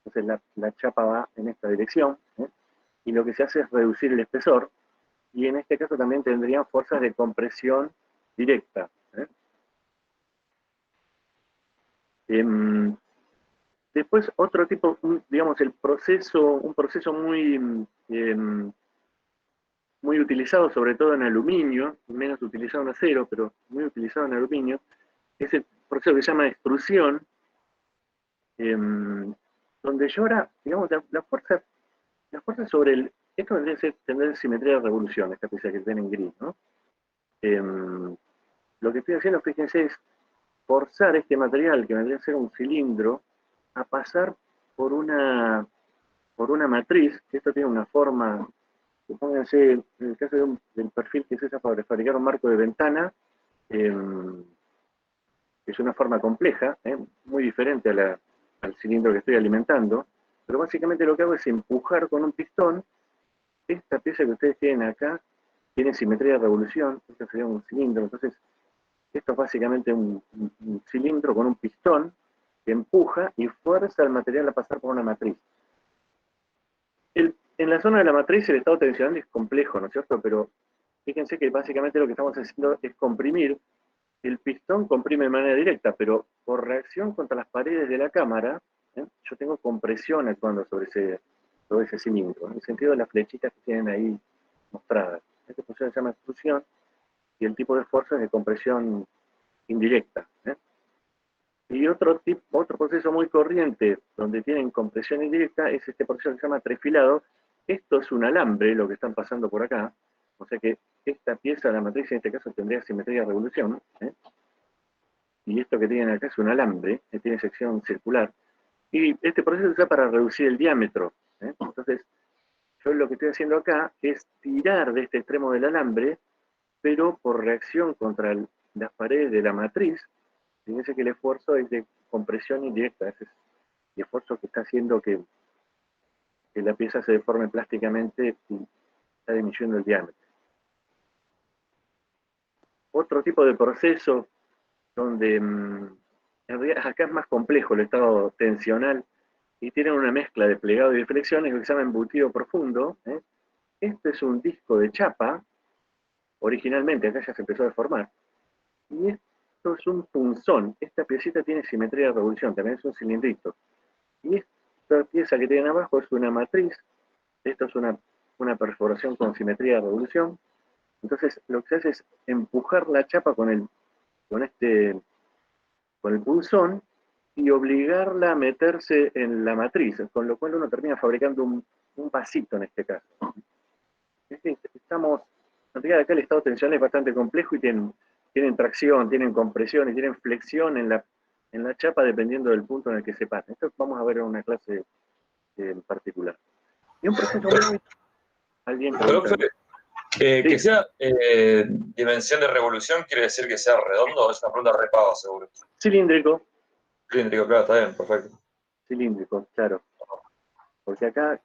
entonces la chapa va en esta dirección, y lo que se hace es reducir el espesor, y en este caso también tendrían fuerzas de compresión directa. Después otro tipo, digamos, un proceso muy utilizado, sobre todo en aluminio, menos utilizado en acero, pero muy utilizado en aluminio, es el proceso que se llama extrusión, donde yo ahora, digamos, la fuerza sobre esto tendría que tener simetría de revolución, esta pieza que tiene en gris, ¿no? Lo que estoy haciendo, fíjense, es forzar este material, que vendría a ser un cilindro, a pasar por una, por una matriz, que esto tiene una forma, supónganse, en el caso del perfil que se usa para fabricar un marco de ventana, es una forma compleja, muy diferente al cilindro que estoy alimentando, pero básicamente lo que hago es empujar con un pistón. Esta pieza que ustedes tienen acá tiene simetría de revolución, esto sería un cilindro, entonces esto es básicamente un cilindro con un pistón que empuja y fuerza el material a pasar por una matriz. En la zona de la matriz el estado tensional es complejo, ¿no es cierto? Pero fíjense que básicamente lo que estamos haciendo es comprimir. El pistón comprime de manera directa, pero por reacción contra las paredes de la cámara, yo tengo compresión actuando sobre ese cilindro, en el sentido de las flechitas que tienen ahí mostradas. Esta función se llama extrusión y el tipo de esfuerzo es de compresión indirecta. Y otro proceso muy corriente donde tienen compresión indirecta es este proceso que se llama trefilado. Esto es un alambre, lo que están pasando por acá. O sea que esta pieza de la matriz en este caso tendría simetría de revolución. Y esto que tienen acá es un alambre, que tiene sección circular. Y este proceso se usa para reducir el diámetro. Entonces, yo lo que estoy haciendo acá es tirar de este extremo del alambre, pero por reacción contra las paredes de la matriz. Fíjense que el esfuerzo es de compresión indirecta, ese es el esfuerzo que está haciendo que la pieza se deforme plásticamente y está disminuyendo el diámetro. Otro tipo de proceso donde en realidad acá es más complejo el estado tensional y tienen una mezcla de plegado y de flexión, es lo que se llama embutido profundo. Este es un disco de chapa, originalmente acá ya se empezó a deformar, y esto es un punzón. Esta piecita tiene simetría de revolución, también es un cilindrito. Y esta pieza que tienen abajo es una matriz, esto es una perforación con simetría de revolución. Entonces lo que se hace es empujar la chapa con el punzón y obligarla a meterse en la matriz, con lo cual uno termina fabricando un vasito en este caso. Estamos, en realidad acá el estado tensional es bastante complejo y tienen tracción, tienen compresión y tienen flexión en la chapa dependiendo del punto en el que se pasa. Esto vamos a ver en una clase en particular. Y un proceso muy... ¿Alguien pregunta? Profe, Sí. que sea dimensión de revolución quiere decir que sea redondo, es una pregunta repago seguro. Cilíndrico. Cilíndrico, claro, está bien, perfecto. Cilíndrico, claro. Porque acá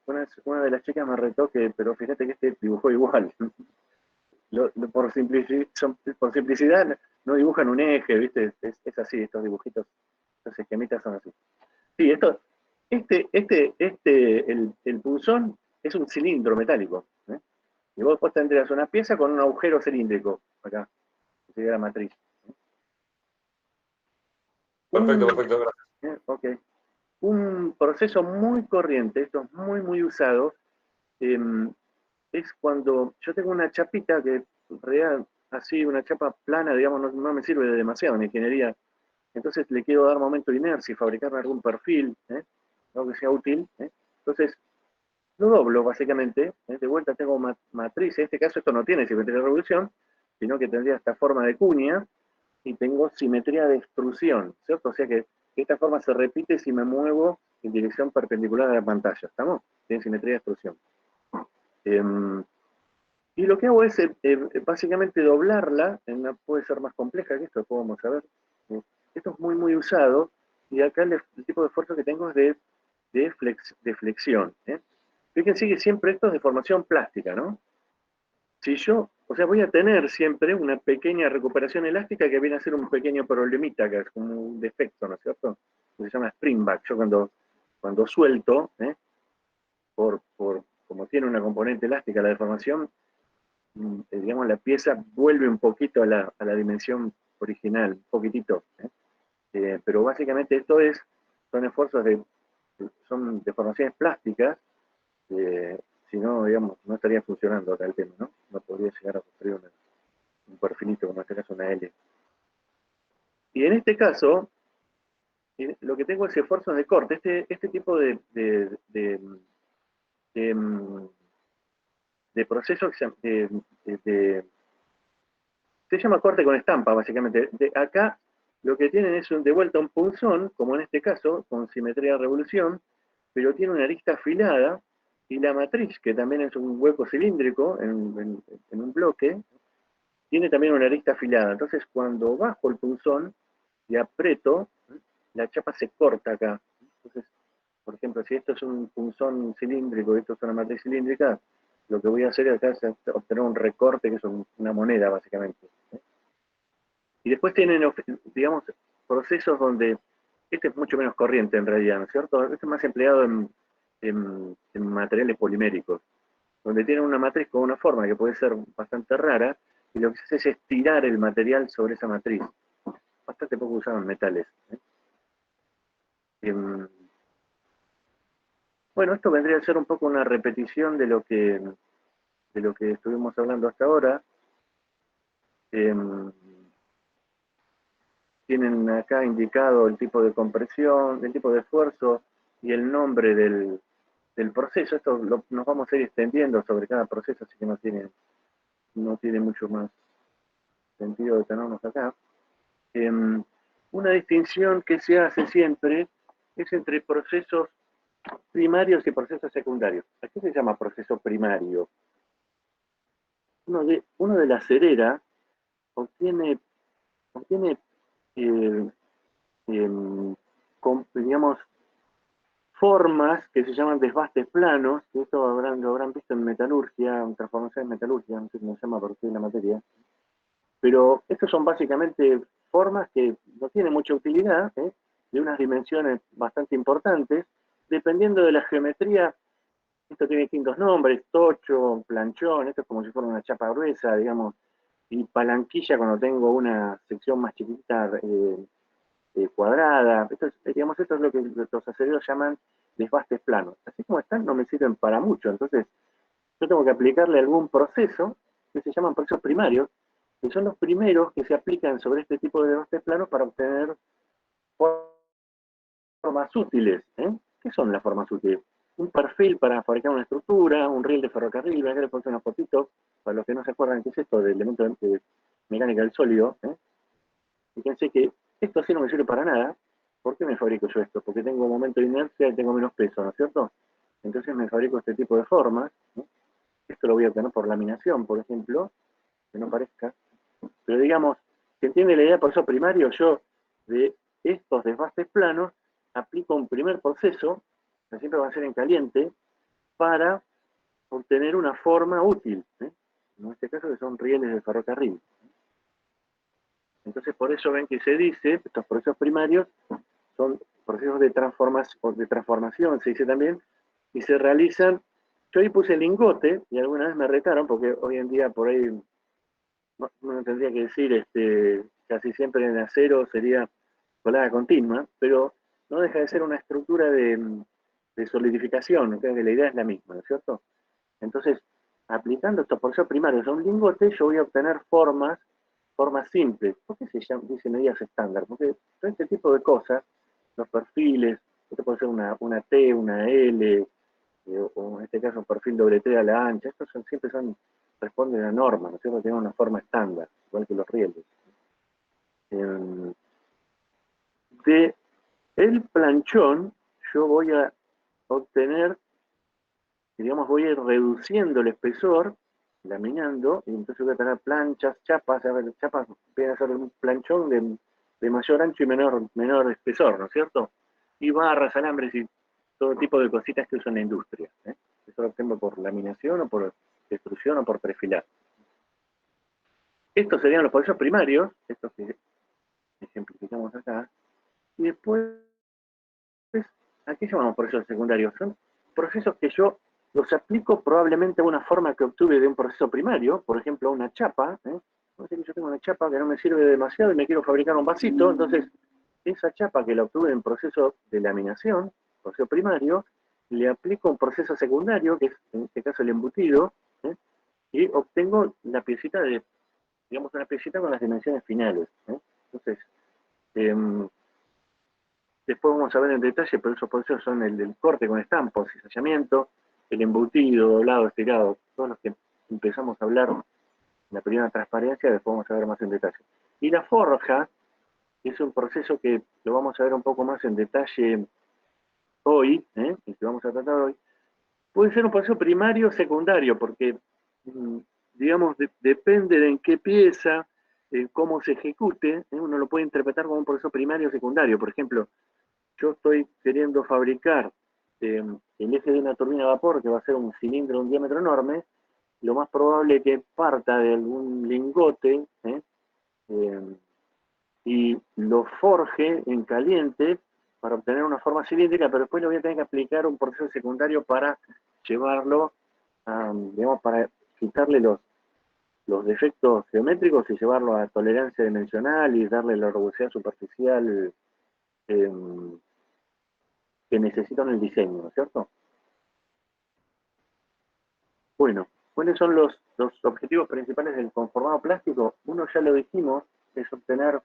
una de las chicas me retó pero fíjate que este dibujó igual. Por simplicidad no dibujan un eje, ¿viste? Es así, estos dibujitos, estos esquemitas son así. Sí, el punzón es un cilindro metálico. Y vos después tendrías una pieza con un agujero cilíndrico, acá, que sería la matriz. Perfecto, perfecto, gracias. Ok. Un proceso muy corriente, esto es muy, muy usado, es cuando yo tengo una chapita que en realidad así, una chapa plana, digamos, no me sirve de demasiado en ingeniería. Entonces le quiero dar momento de inercia y fabricarme algún perfil, algo que sea útil. Entonces lo doblo básicamente. De vuelta tengo matriz, en este caso esto no tiene simetría de revolución, sino que tendría esta forma de cuña y tengo simetría de extrusión, ¿cierto? O sea que esta forma se repite si me muevo en dirección perpendicular a la pantalla, ¿estamos? Tiene simetría de extrusión. Y lo que hago es básicamente doblarla, puede ser más compleja que esto, después vamos a ver. Esto es muy, muy usado, y acá el tipo de esfuerzo que tengo es de flexión. Fíjense que siempre esto es de formación plástica, ¿no? Si yo, o sea, voy a tener siempre una pequeña recuperación elástica que viene a ser un pequeño problemita, que es como un defecto, ¿no es cierto? Que se llama springback. Yo cuando cuando suelto, como tiene una componente elástica la deformación, digamos, la pieza vuelve un poquito a la dimensión original, un poquitito. Pero básicamente son esfuerzos son deformaciones plásticas, si no, digamos, no estaría funcionando acá el tema, ¿no? No podría llegar a construir un perfilito, como en este caso una L. Y en este caso, lo que tengo es esfuerzos de corte. Este tipo de proceso se llama corte con estampa, básicamente. Acá lo que tienen es de vuelta un punzón, como en este caso, con simetría de revolución, pero tiene una arista afilada, y la matriz, que también es un hueco cilíndrico en un bloque, tiene también una arista afilada. Entonces, cuando bajo el punzón y aprieto, la chapa se corta acá. Entonces, por ejemplo, si esto es un punzón cilíndrico y esto es una matriz cilíndrica, lo que voy a hacer acá es obtener un recorte, que es una moneda, básicamente. Y después tienen, digamos, procesos donde este es mucho menos corriente en realidad, ¿no es cierto? Este es más empleado en materiales poliméricos, donde tienen una matriz con una forma que puede ser bastante rara, y lo que se hace es estirar el material sobre esa matriz. Bastante poco usado en metales. Em, bueno, esto vendría a ser un poco una repetición de lo que estuvimos hablando hasta ahora. Em, Tienen acá indicado el tipo de compresión, el tipo de esfuerzo y el nombre del proceso. Esto nos vamos a ir extendiendo sobre cada proceso, así que no tiene mucho más sentido detenernos acá. Una distinción que se hace siempre es entre procesos primarios y procesos secundarios. ¿A qué se llama proceso primario? Uno de la cerera obtiene eh, digamos, formas que se llaman desbastes planos, que esto lo habrán visto en metalurgia, en transformación en metalurgia, no sé cómo se llama porque estoy en la materia, pero estos son básicamente formas que no tienen mucha utilidad, de unas dimensiones bastante importantes, dependiendo de la geometría. Esto tiene distintos nombres: tocho, planchón, esto es como si fuera una chapa gruesa, digamos, y palanquilla cuando tengo una sección más chiquita, cuadrada. Esto es lo que los acereros llaman desbastes planos. Así como están, no me sirven para mucho. Entonces, yo tengo que aplicarle algún proceso que se llaman procesos primarios, que son los primeros que se aplican sobre este tipo de desbastes planos para obtener formas útiles. ¿Qué son las formas útiles? Un perfil para fabricar una estructura, un riel de ferrocarril. Acá les puse una fotito, para los que no se acuerdan qué es esto del elemento de mecánica del sólido. Fíjense que esto sí no me sirve para nada. ¿Por qué me fabrico yo esto? Porque tengo un momento de inercia y tengo menos peso, ¿no es cierto? Entonces me fabrico este tipo de formas. Esto lo voy a obtener por laminación, por ejemplo, que no parezca. Pero digamos, ¿se entiende la idea? Por eso primario, yo de estos desbastes planos aplico un primer proceso, que siempre va a ser en caliente, para obtener una forma útil. En este caso, que son rieles de ferrocarril. Entonces, por eso ven que se dice, estos procesos primarios son procesos de transformación, se dice también, y se realizan. Yo ahí puse lingote, y alguna vez me retaron, porque hoy en día por ahí uno tendría que decir, casi siempre en acero sería colada continua, pero no deja de ser una estructura de solidificación. Entonces la idea es la misma, ¿no es cierto? Entonces, aplicando estos procesos primarios a un lingote, yo voy a obtener formas simples. ¿Por qué se dice medidas estándar? Porque todo este tipo de cosas, los perfiles, esto puede ser una T, una L, o en este caso un perfil doble T a la ancha, estos siempre responden a normas, ¿no es cierto? Tienen una forma estándar, igual que los rieles. De el planchón, yo voy a obtener, digamos, voy a ir reduciendo el espesor, laminando, y entonces voy a tener planchas, chapas. A ver, chapas vienen a ser un planchón de mayor ancho y menor espesor, ¿no es cierto? Y barras, alambres y todo tipo de cositas que usan en la industria. Eso lo obtengo por laminación o por extrusión o por perfilar. Estos serían los procesos primarios, estos que ejemplificamos acá, y después ¿A qué llamamos procesos secundarios? Son procesos que yo los aplico probablemente a una forma que obtuve de un proceso primario, por ejemplo, una chapa. No sé que yo tengo una chapa que no me sirve demasiado y me quiero fabricar un vasito, entonces esa chapa que la obtuve en proceso de laminación, proceso primario, le aplico un proceso secundario, que es en este caso el embutido, y obtengo la piecita de, digamos, una piecita con las dimensiones finales. Entonces, eh, después vamos a ver en detalle, pero esos procesos son el corte con estampos, cizallamiento, el embutido, doblado, estirado, todos los que empezamos a hablar en la primera transparencia, después vamos a ver más en detalle. Y la forja es un proceso que lo vamos a ver un poco más en detalle hoy, y que vamos a tratar hoy. Puede ser un proceso primario o secundario, porque, digamos, depende de en qué pieza, cómo se ejecute, uno lo puede interpretar como un proceso primario o secundario. Por ejemplo, yo estoy queriendo fabricar el eje de una turbina a vapor, que va a ser un cilindro de un diámetro enorme, lo más probable es que parta de algún lingote y lo forje en caliente para obtener una forma cilíndrica, pero después le voy a tener que aplicar un proceso secundario para llevarlo, digamos, para quitarle los defectos geométricos y llevarlo a tolerancia dimensional y darle la rugosidad superficial eh, que necesitan el diseño, ¿no es cierto? Bueno, ¿cuáles son los objetivos principales del conformado plástico? Uno ya lo dijimos, es obtener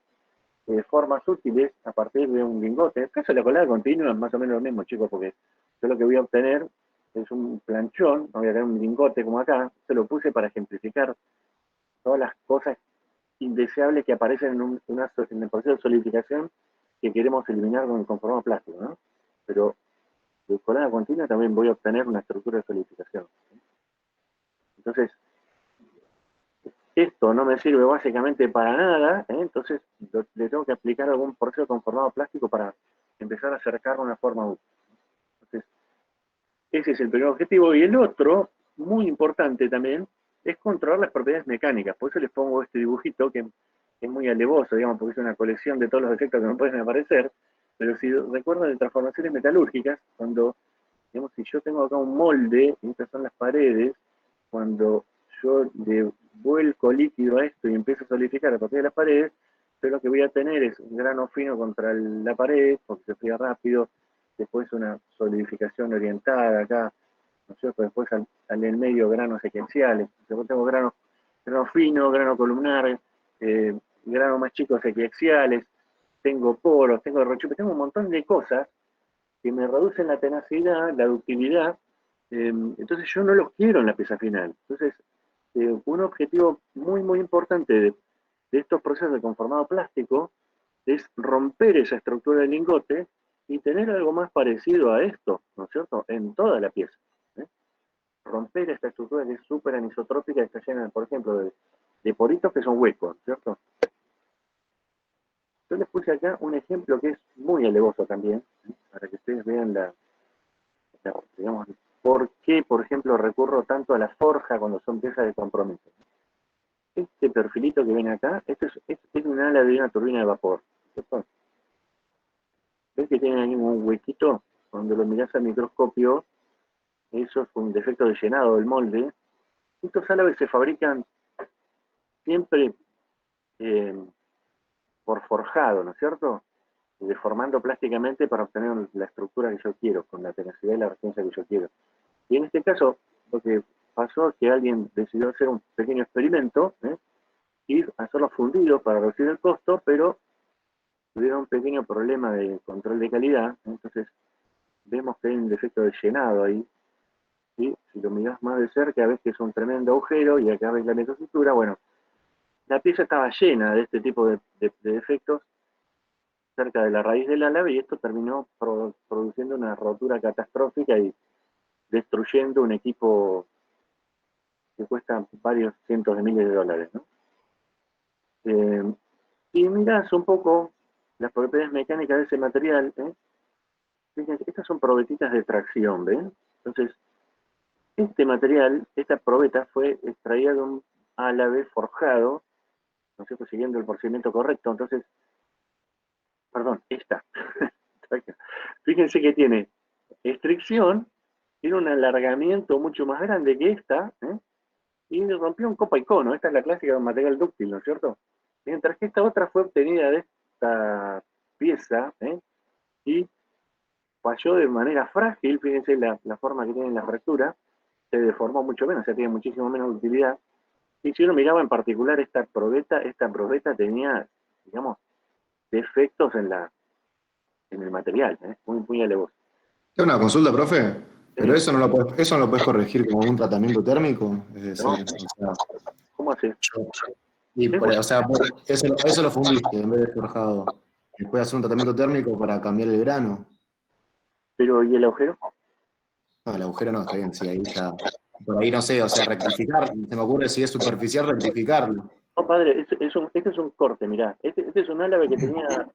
formas útiles a partir de un lingote. En el caso de la colada continua es más o menos lo mismo, chicos, porque yo lo que voy a obtener es un planchón, no voy a tener un lingote como acá, se lo puse para ejemplificar todas las cosas indeseables que aparecen en el proceso de solidificación que queremos eliminar con el conformado plástico, ¿no? Pero de colada continua también voy a obtener una estructura de solidificación. Entonces, esto no me sirve básicamente para nada, entonces le tengo que aplicar algún proceso conformado plástico para empezar a acercar una forma útil. Entonces, ese es el primer objetivo. Y el otro, muy importante también, es controlar las propiedades mecánicas. Por eso les pongo este dibujito que es muy alevoso, digamos, porque es una colección de todos los efectos que no pueden aparecer. Pero si recuerdan de transformaciones metalúrgicas, cuando, digamos, si yo tengo acá un molde, y estas son las paredes, cuando yo le vuelco líquido a esto y empiezo a solidificar a partir de las paredes, yo lo que voy a tener es un grano fino contra la pared, porque se fría rápido, después una solidificación orientada acá, ¿no es cierto? Después al en medio granos equaxiales, después tengo grano fino, grano columnar, grano más chicos equiaxiales, tengo poros, tengo derrochupe, tengo un montón de cosas que me reducen la tenacidad, la ductilidad, entonces yo no los quiero en la pieza final. Entonces, un objetivo muy, muy importante de estos procesos de conformado plástico es romper esa estructura del lingote y tener algo más parecido a esto, ¿no es cierto?, en toda la pieza. ¿eh? Romper esta estructura que es súper anisotrópica, que está llena, por ejemplo, de poritos que son huecos, ¿cierto? Yo les puse acá un ejemplo que es muy alevoso también, para que ustedes vean digamos, por qué, por ejemplo, recurro tanto a la forja cuando son piezas de compromiso. Este perfilito que ven acá, este es un ala de una turbina de vapor, ¿cierto? ¿Ves que tiene ahí un huequito? Cuando lo mirás al microscopio, eso es un defecto de llenado del molde. Estos álabes se fabrican siempre eh, por forjado, ¿no es cierto? Deformando plásticamente para obtener la estructura que yo quiero, con la tenacidad y la resistencia que yo quiero. Y en este caso, lo que pasó es que alguien decidió hacer un pequeño experimento, y hacerlo fundido para reducir el costo, pero tuvieron un pequeño problema de control de calidad, entonces vemos que hay un defecto de llenado ahí, ¿sí? Si lo mirás más de cerca ves que es un tremendo agujero y acá ves la microestructura. Bueno, la pieza estaba llena de este tipo de defectos cerca de la raíz del álave y esto terminó produciendo una rotura catastrófica y destruyendo un equipo que cuesta varios cientos de miles de dólares, ¿no? Y mirás un poco las propiedades mecánicas de ese material, fíjense, estas son probetitas de tracción, ¿ven? Entonces, este material, esta probeta fue extraída de un álave forjado, ¿no es cierto?, siguiendo el procedimiento correcto. Entonces, perdón, esta Fíjense que tiene estricción, tiene un alargamiento mucho más grande que esta, y rompió un copa y cono. Esta es la clásica de material dúctil, ¿no es cierto? Mientras que esta otra fue obtenida de esta pieza, y falló de manera frágil. Fíjense la forma que tiene la fractura, se deformó mucho menos, o sea, tiene muchísimo menos utilidad. Y si uno miraba en particular esta probeta tenía, digamos, defectos en el material, muy alevoso. Tengo una consulta, profe, pero Sí, eso no lo puedes corregir como un tratamiento térmico, es ¿no? decir, o sea, ¿Cómo hace? Es muy- o sea, eso lo fundiste en vez de forjado. Después hacer un tratamiento térmico para cambiar el grano. Pero, ¿y el agujero? No, el agujero no, está bien, sí, ahí ya. Por ahí no sé, o sea, rectificar, se me ocurre si es superficial, rectificarlo. No, padre, este es un corte, mirá. Este es un árabe que tenía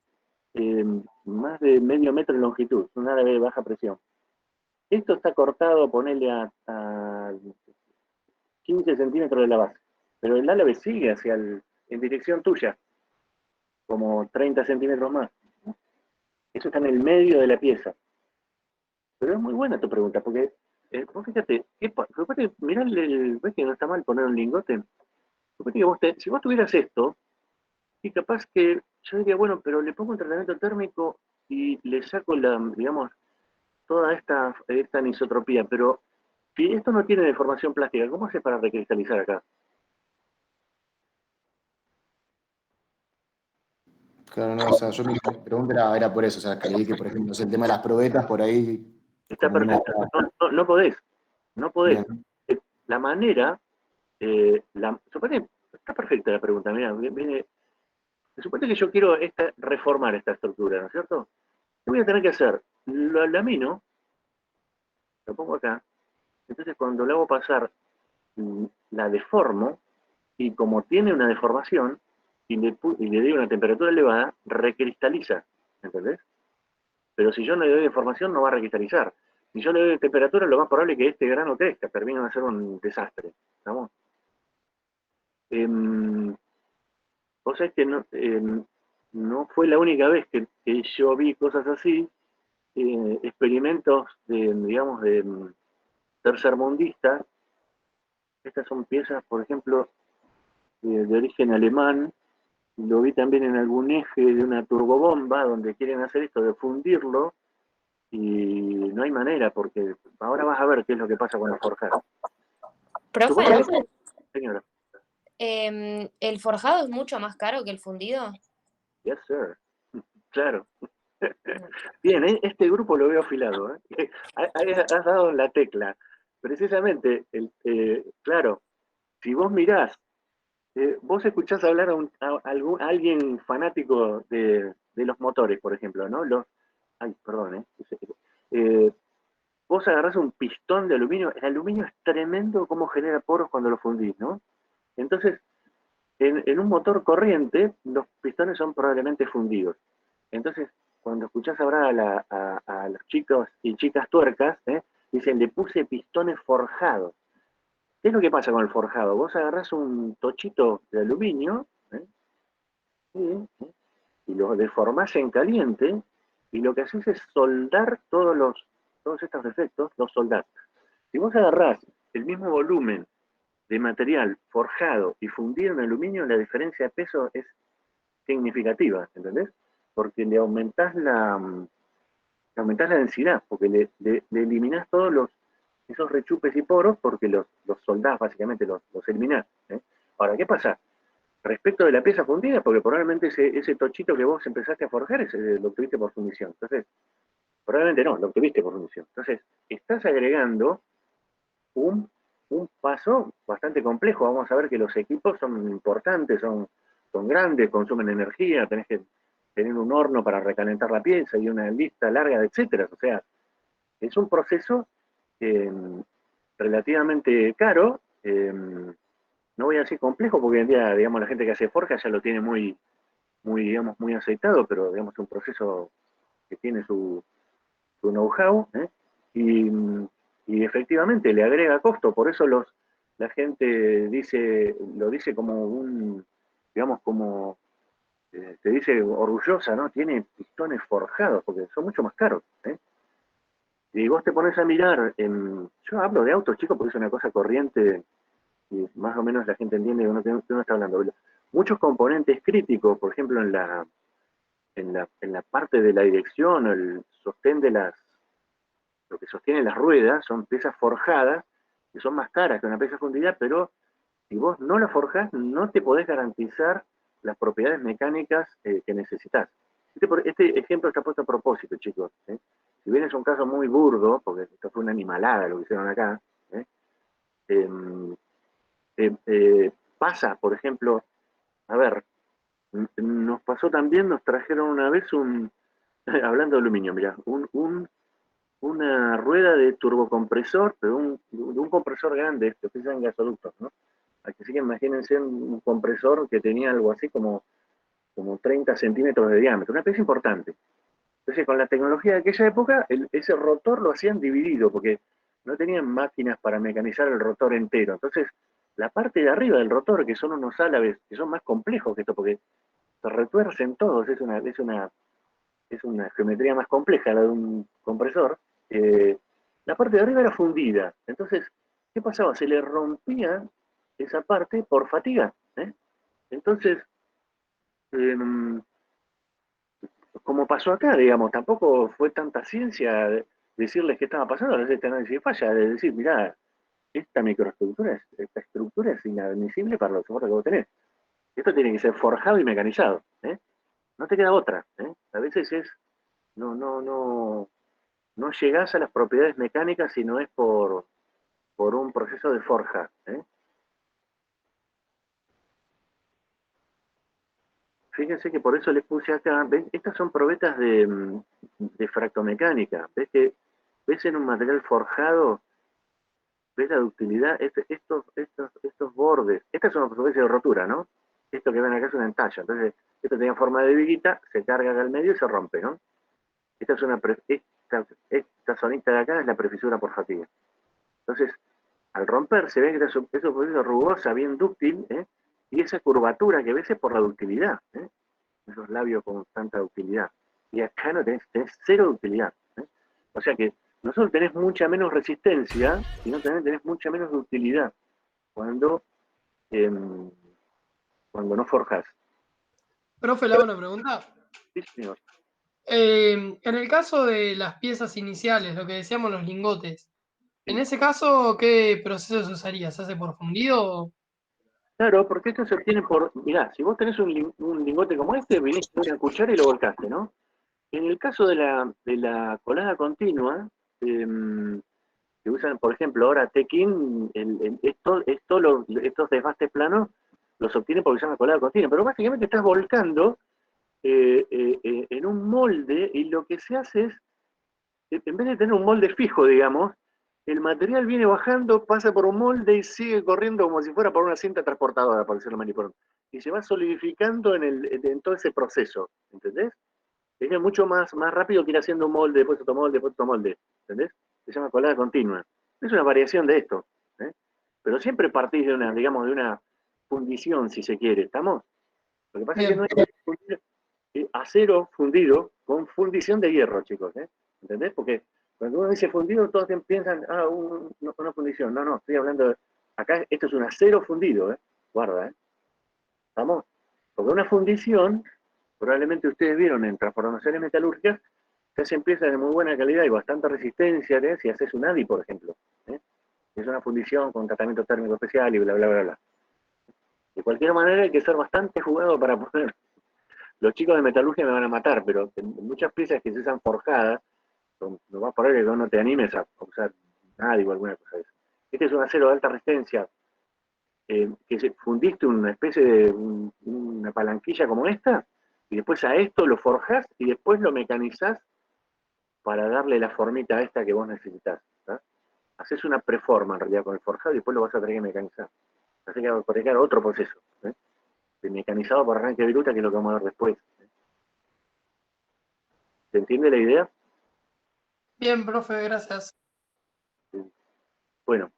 eh, más de medio metro de longitud, un árabe de baja presión. Esto está cortado, ponele a 15 centímetros de la base. Pero el árabe sigue en dirección tuya, como 30 centímetros más. Eso está en el medio de la pieza. Pero es muy buena tu pregunta, porque vos fíjate, mirá, ves que no está mal poner un lingote. Fíjate que si vos tuvieras esto, y capaz que yo diría, bueno, pero le pongo un tratamiento térmico y le saco digamos, toda esta anisotropía, pero si esto no tiene deformación plástica, ¿cómo hace para recristalizar acá? Claro, no, o sea, yo mi pregunta era por eso, o sea, creí que, por ejemplo, el tema de las probetas, por ahí, Está como una... perfecto. No podés, no podés. Bien. La manera, supone, está perfecta la pregunta, mira, supone que yo quiero reformar esta estructura, ¿no es cierto? ¿Qué voy a tener que hacer? Lo lamino, lo pongo acá, entonces cuando lo hago pasar, la deformo, y como tiene una deformación, y le doy una temperatura elevada, recristaliza, ¿entendés? Pero si yo no le doy deformación, no va a recristalizar. Si yo le doy temperatura, lo más probable es que este grano crezca, termine de ser un desastre. ¿Estamos? Eh, Cosa es que no fue la única vez que yo vi cosas así, experimentos digamos, tercermundistas. Estas son piezas, por ejemplo, de origen alemán. Lo vi también en algún eje de una turbobomba donde quieren hacer esto de fundirlo, y no hay manera, porque ahora vas a ver qué es lo que pasa con el forjado. Profe, Señora. ¿el forjado es mucho más caro que el fundido? Yes, sir. Claro. Bien, este grupo lo veo afilado. Has dado en la tecla. Precisamente, claro, si vos mirás, vos escuchás hablar a alguien fanático de los motores, por ejemplo, ¿no? Ay, perdón, eh, vos agarrás un pistón de aluminio, el aluminio es tremendo cómo genera poros cuando lo fundís, ¿no? Entonces, en un motor corriente, los pistones son probablemente fundidos. Entonces, cuando escuchás hablar a los chicos y chicas tuercas, dicen, le puse pistones forjados. ¿Qué es lo que pasa con el forjado? Vos agarrás un tochito de aluminio, y lo deformás en caliente, y lo que haces es soldar todos estos defectos, los soldás. Si vos agarrás el mismo volumen de material forjado y fundido en aluminio, la diferencia de peso es significativa, ¿entendés? Porque le aumentás la densidad, porque le eliminás todos esos rechupes y poros, porque los soldás, básicamente, los eliminás. Ahora, ¿qué pasa? Respecto de la pieza fundida, porque probablemente ese tochito que vos empezaste a forjar lo obtuviste por fundición. Entonces, probablemente no, lo obtuviste por fundición. Entonces, estás agregando un, un paso bastante complejo. Vamos a ver que los equipos son importantes, son grandes, consumen energía, tenés que tener un horno para recalentar la pieza y una lista larga de etcétera. O sea, es un proceso eh, relativamente caro, no voy a decir complejo, porque hoy en día, digamos, la gente que hace forja ya lo tiene digamos, muy aceitado, pero, digamos, es un proceso que tiene su know-how, y, y efectivamente le agrega costo, por eso la gente lo dice como digamos, como te dice orgullosa, ¿no? Tiene pistones forjados, porque son mucho más caros, ¿eh? Y vos te pones a mirar, yo hablo de autos, chicos, porque es una cosa corriente y más o menos la gente entiende de uno está hablando. Muchos componentes críticos, por ejemplo, en la parte de la dirección, el sostén de lo que sostiene las ruedas, son piezas forjadas, que son más caras que una pieza fundida, pero si vos no la forjás, no te podés garantizar las propiedades mecánicas que necesitas. Este ejemplo está puesto a propósito, chicos, ¿eh? Si bien es un caso muy burdo, porque esto fue una animalada lo que hicieron acá, ¿eh? Pasa, por ejemplo, a ver, nos pasó también, nos trajeron una vez hablando de aluminio, mira, una rueda de turbocompresor, pero de un compresor grande, que se llaman gasoductos, ¿no? Así que imagínense un compresor que tenía algo así como 30 centímetros de diámetro, una pieza importante. Entonces, con la tecnología de aquella época, ese rotor lo hacían dividido, porque no tenían máquinas para mecanizar el rotor entero. Entonces, la parte de arriba del rotor, que son unos álabes, que son más complejos que esto, porque se retuercen todos, es una geometría más compleja la de un compresor, la parte de arriba era fundida. Entonces, ¿qué pasaba? Se le rompía esa parte por fatiga, ¿eh? Entonces, eh, como pasó acá, digamos, tampoco fue tanta ciencia decirles qué estaba pasando, a veces este análisis falla, de decir, mirá, esta estructura es inadmisible para los soportes que vos tenés. Esto tiene que ser forjado y mecanizado, ¿eh? No te queda otra, ¿eh? A veces no llegás a las propiedades mecánicas si no es por un proceso de forja, ¿eh? Fíjense que por eso les puse acá, ¿ven? Estas son probetas de fractomecánica. ¿Ves en un material forjado? ¿Ves la ductilidad? Estos bordes, esta es una superficie de rotura, ¿no? Esto que ven acá es una entalla. Entonces, esto tenía forma de viguita, se carga acá al medio y se rompe, ¿no? Esta zonita de acá es la prefisura por fatiga. Entonces, al romperse, ves que esa superficie rugosa, bien dúctil, ¿eh? Y esa curvatura que ves es por la ductilidad, ¿eh? Esos labios con tanta ductilidad. Y acá no tenés cero ductilidad, ¿eh? O sea que no solo tenés mucha menos resistencia, sino también tenés mucha menos ductilidad cuando, eh, cuando no forjas. Profe, le hago una pregunta. Sí, señor. En el caso de las piezas iniciales, lo que decíamos los lingotes, en Sí. ese caso, ¿qué proceso se usaría? ¿Se hace por fundido? Claro, porque esto se obtiene mirá, si vos tenés un lingote como este, viniste con una cuchara y lo volcaste, ¿no? En el caso de la colada continua, que usan, por ejemplo, ahora Tekin, estos desbastes planos los obtiene porque se llama colada continua, pero básicamente estás volcando en un molde y lo que se hace es, en vez de tener un molde fijo, digamos, el material viene bajando, pasa por un molde y sigue corriendo como si fuera por una cinta transportadora, por decirlo manipular. Y se va solidificando en todo ese proceso, ¿entendés? Es mucho más rápido que ir haciendo un molde, después otro molde, después otro molde, ¿entendés? Se llama colada continua. Es una variación de esto, ¿eh? Pero siempre partís digamos, de una fundición, si se quiere, ¿estamos? Lo que pasa es que no Bien, es fundir acero fundido con fundición de hierro, chicos, ¿eh? ¿Entendés? Porque cuando uno dice fundido, todos piensan, una fundición. No, estoy hablando acá esto es un acero fundido, ¿eh? Guarda, ¿eh? ¿Estamos? Porque una fundición, probablemente ustedes vieron en transformaciones metalúrgicas, se hacen piezas de muy buena calidad y bastante resistencia, ¿eh? Si haces un ADI, por ejemplo, ¿eh? Es una fundición con tratamiento térmico especial y bla, bla, bla, bla. De cualquier manera hay que ser bastante jugado para poder. Los chicos de metalurgia me van a matar, pero en muchas piezas que se usan forjadas, no va a poner que no te animes a usar ADI o alguna cosa de eso. Este es un acero de alta resistencia, que fundiste una especie de una palanquilla como esta, y después a esto lo forjás y después lo mecanizás para darle la formita a esta que vos necesitas. ¿Tá? Haces una preforma en realidad con el forjado y después lo vas a tener que mecanizar. Así que va a aplicar otro proceso, ¿eh? De mecanizado por arranque de viruta, que es lo que vamos a ver después, ¿eh? ¿Se entiende la idea? bien, profe, gracias. Sí. Bueno,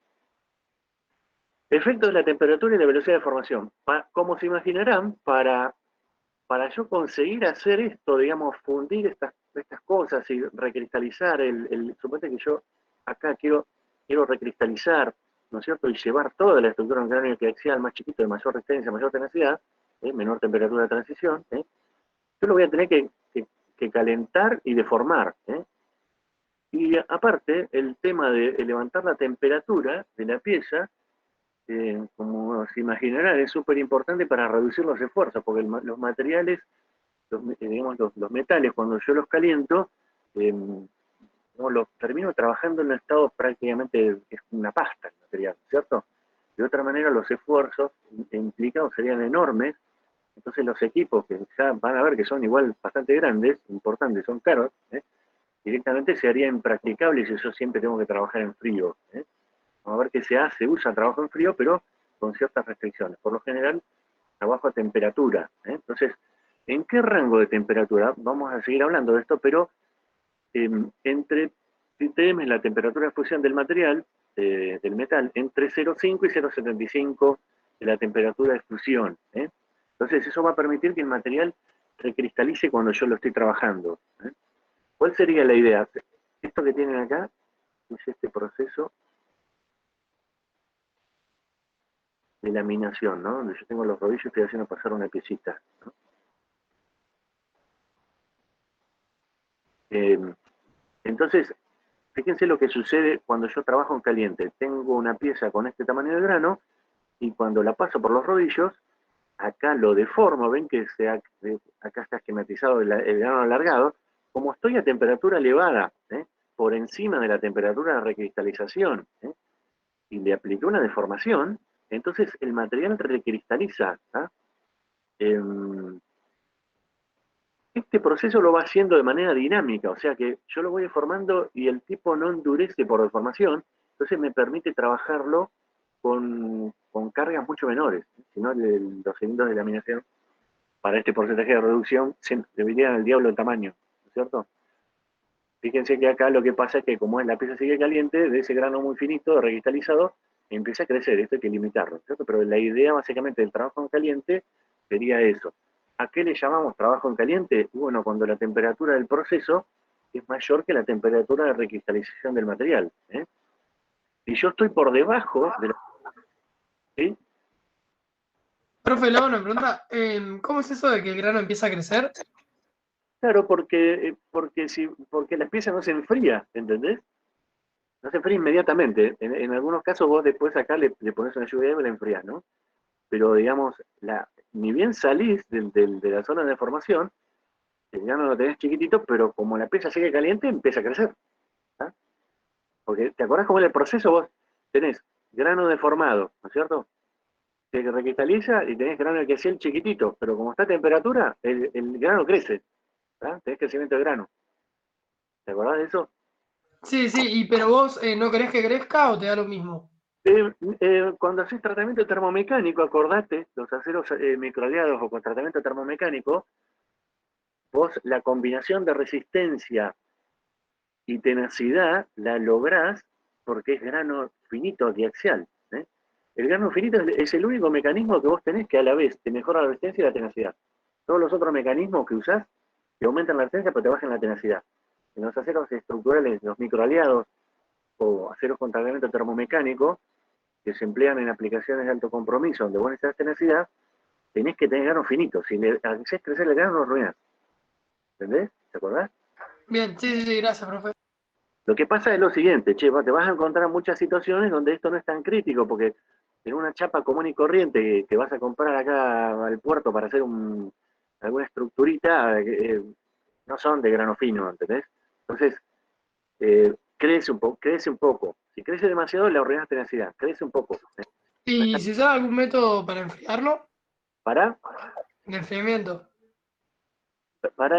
efecto de la temperatura y la velocidad de formación. Como se imaginarán, para para yo conseguir hacer esto, digamos, fundir estas cosas y recristalizar suponete que yo acá quiero recristalizar, ¿no es cierto? Y llevar toda la estructura de un cráneo equiaxial más chiquito, de mayor resistencia, mayor tenacidad, menor temperatura de transición, yo lo voy a tener que calentar y deformar. Y aparte, el tema de levantar la temperatura de la pieza, como se imaginarán, es súper importante para reducir los esfuerzos, porque los materiales, digamos, los metales, cuando yo los caliento, los termino trabajando en un estado prácticamente, es una pasta el material, ¿cierto? De otra manera, los esfuerzos implicados serían enormes, entonces los equipos que ya van a ver que son igual bastante grandes, importantes, son caros, directamente se haría impracticable si yo siempre tengo que trabajar en frío. Vamos a ver que se usa trabajo en frío, pero con ciertas restricciones. Por lo general, trabajo a temperatura. Entonces, ¿en qué rango de temperatura? Vamos a seguir hablando de esto, pero entre TM es la temperatura de fusión del material, del metal, entre 0,5 y 0,75 de la temperatura de fusión. Entonces, eso va a permitir que el material recristalice cuando yo lo estoy trabajando. ¿Cuál sería la idea? Esto que tienen acá es este proceso de laminación, ¿no? Donde yo tengo los rodillos y estoy haciendo pasar una piecita, ¿no? Entonces, fíjense lo que sucede cuando yo trabajo en caliente. Tengo una pieza con este tamaño de grano y cuando la paso por los rodillos, acá lo deformo, ven que acá está esquematizado el grano alargado. Como estoy a temperatura elevada, por encima de la temperatura de recristalización, y le apliqué una deformación, entonces el material recristaliza. Este proceso lo va haciendo de manera dinámica, o sea que yo lo voy deformando y el tipo no endurece por deformación, entonces me permite trabajarlo con cargas mucho menores. Si no, los cilindros de laminación para este porcentaje de reducción deberían al diablo el tamaño, ¿no es cierto? Fíjense que acá lo que pasa es que como la pieza sigue caliente, de ese grano muy finito, recristalizado, empieza a crecer, esto hay que limitarlo, ¿cierto? Pero la idea básicamente del trabajo en caliente sería eso. ¿A qué le llamamos trabajo en caliente? Bueno, cuando la temperatura del proceso es mayor que la temperatura de recristalización del material. Si yo estoy por debajo de la... ¿Sí? Profe, le hago una pregunta. ¿Cómo es eso de que el grano empieza a crecer? Claro, porque la pieza no se enfría, ¿entendés? No se enfría inmediatamente. En algunos casos vos después acá le pones una lluvia y la enfrías, ¿no? Pero digamos, ni bien salís de la zona de formación, el grano lo tenés chiquitito, pero como la pieza sigue caliente, empieza a crecer. ¿Ah? Porque, ¿te acordás cómo es el proceso? Vos tenés grano deformado, ¿no es cierto? Se recristaliza y tenés grano que es el chiquitito, pero como está a temperatura, el grano crece. Tenés crecimiento de grano. ¿Te acordás de eso? Sí, pero vos ¿no querés que crezca o te da lo mismo? Cuando haces tratamiento termomecánico, acordate, los aceros microaleados o con tratamiento termomecánico, vos la combinación de resistencia y tenacidad la lográs porque es grano finito axial. El grano finito es el único mecanismo que vos tenés que a la vez te mejora la resistencia y la tenacidad. Todos los otros mecanismos que usás te aumentan la resistencia pero te bajan la tenacidad. En los aceros estructurales, los microaliados o aceros con tratamiento termomecánico, que se emplean en aplicaciones de alto compromiso, donde vos necesitas tenacidad, tenés que tener grano finito. Si le haces crecer el grano, lo arruinás. ¿Entendés? ¿Te acordás? Bien, sí, gracias, profe. Lo que pasa es lo siguiente, che, te vas a encontrar muchas situaciones donde esto no es tan crítico, porque en una chapa común y corriente que vas a comprar acá al puerto para hacer alguna estructurita, no son de grano fino, ¿entendés? Entonces, crece un poco. Si crece demasiado, le arruinás tenacidad. Crece un poco. ¿Y si usás algún método para enfriarlo? ¿Para? De enfriamiento.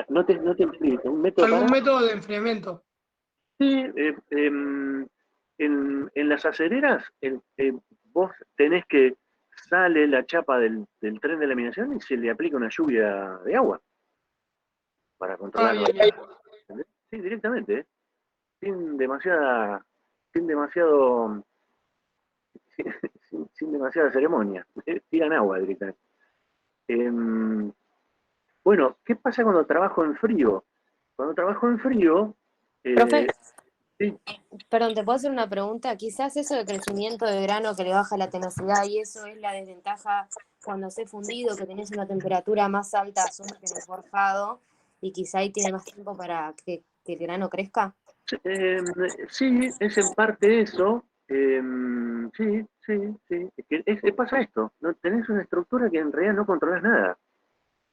No te explico. ¿Un método para? ¿Algún método de enfriamiento? Sí, en las acereras, vos tenés que sale la chapa del tren de laminación y se le aplica una lluvia de agua para Ah, controlar. bien. ¿Entendés? Sí, directamente, sin demasiada, sin demasiado, sin demasiada ceremonia. Tiran agua directamente. Bueno, ¿qué pasa cuando trabajo en frío? Cuando trabajo en frío, Profe, sí, perdón, ¿te puedo hacer una pregunta? Quizás eso de crecimiento de grano que le baja la tenacidad y eso es la desventaja cuando se fundido, que tenés una temperatura más alta, asumo que en el forjado, y quizá ahí tiene más tiempo para que el grano crezca. eh, sí, es en parte eso. Sí, sí, sí. Pasa esto, ¿no? Tenés una estructura que en realidad no controlas nada.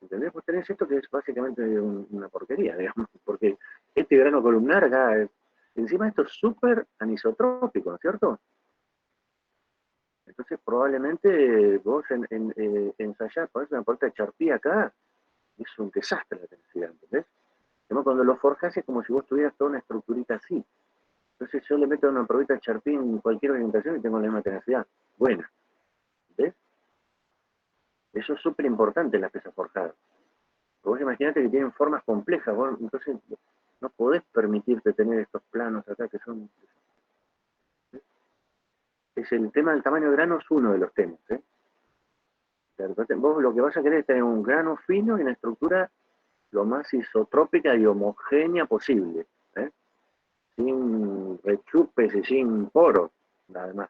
¿Entendés? Vos tenés esto que es básicamente una porquería, digamos, porque este grano columnar acá, encima esto es súper anisotrópico, ¿no es cierto? Entonces probablemente vos ensayás, ponés una puerta de charpía acá, es un desastre la tenacidad, ¿entendés? Además, cuando lo forjás es como si vos tuvieras toda una estructurita así. Entonces yo le meto una probita de charpí en cualquier orientación y tengo la misma tenacidad. Buena, ¿ves? Eso es súper importante en las piezas forjadas. Vos imaginate que tienen formas complejas, vos, entonces no podés permitirte tener estos planos acá que son... Es el tema del tamaño de grano es uno de los temas, ¿eh? O sea, vos lo que vas a querer es tener un grano fino y una estructura lo más isotrópica y homogénea posible, ¿eh? Sin rechupes y sin poros, nada más.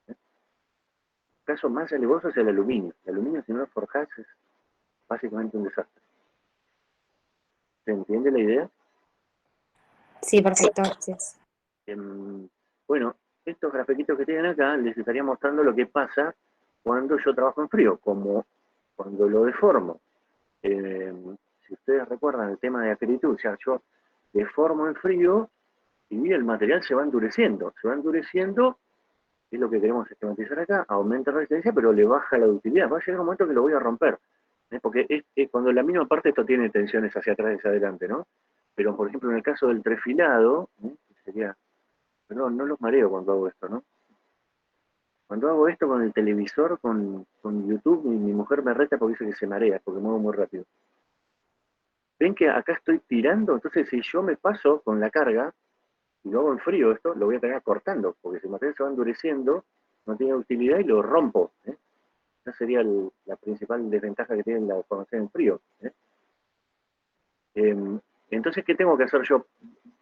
¿Eh? El caso más alevoso es el aluminio. El aluminio, si no lo forjás, es básicamente un desastre. ¿Se entiende la idea? Sí, perfecto, gracias. Bueno, estos grafiquitos que tienen acá les estaría mostrando lo que pasa cuando yo trabajo en frío, como cuando lo deformo. Eh, si ustedes recuerdan el tema de acritud, o sea, yo deformo en frío y el material se va endureciendo. Se va endureciendo, es lo que queremos esquematizar acá, aumenta la resistencia, pero le baja la ductilidad. Va a llegar un momento que lo voy a romper. Porque cuando la misma parte esto tiene tensiones hacia atrás y hacia adelante, ¿no? Pero, por ejemplo, en el caso del trefilado, sería... Perdón, no los mareo cuando hago esto, ¿no? Cuando hago esto con el televisor, con YouTube, mi mujer me reta porque dice que se marea, porque muevo muy rápido. ¿Ven que acá estoy tirando? Entonces, si yo me paso con la carga y lo hago en frío esto, lo voy a tener cortando, porque si el material se va endureciendo, no tiene utilidad y lo rompo. Esa sería la principal desventaja que tiene la deformación en frío. Entonces, ¿qué tengo que hacer yo?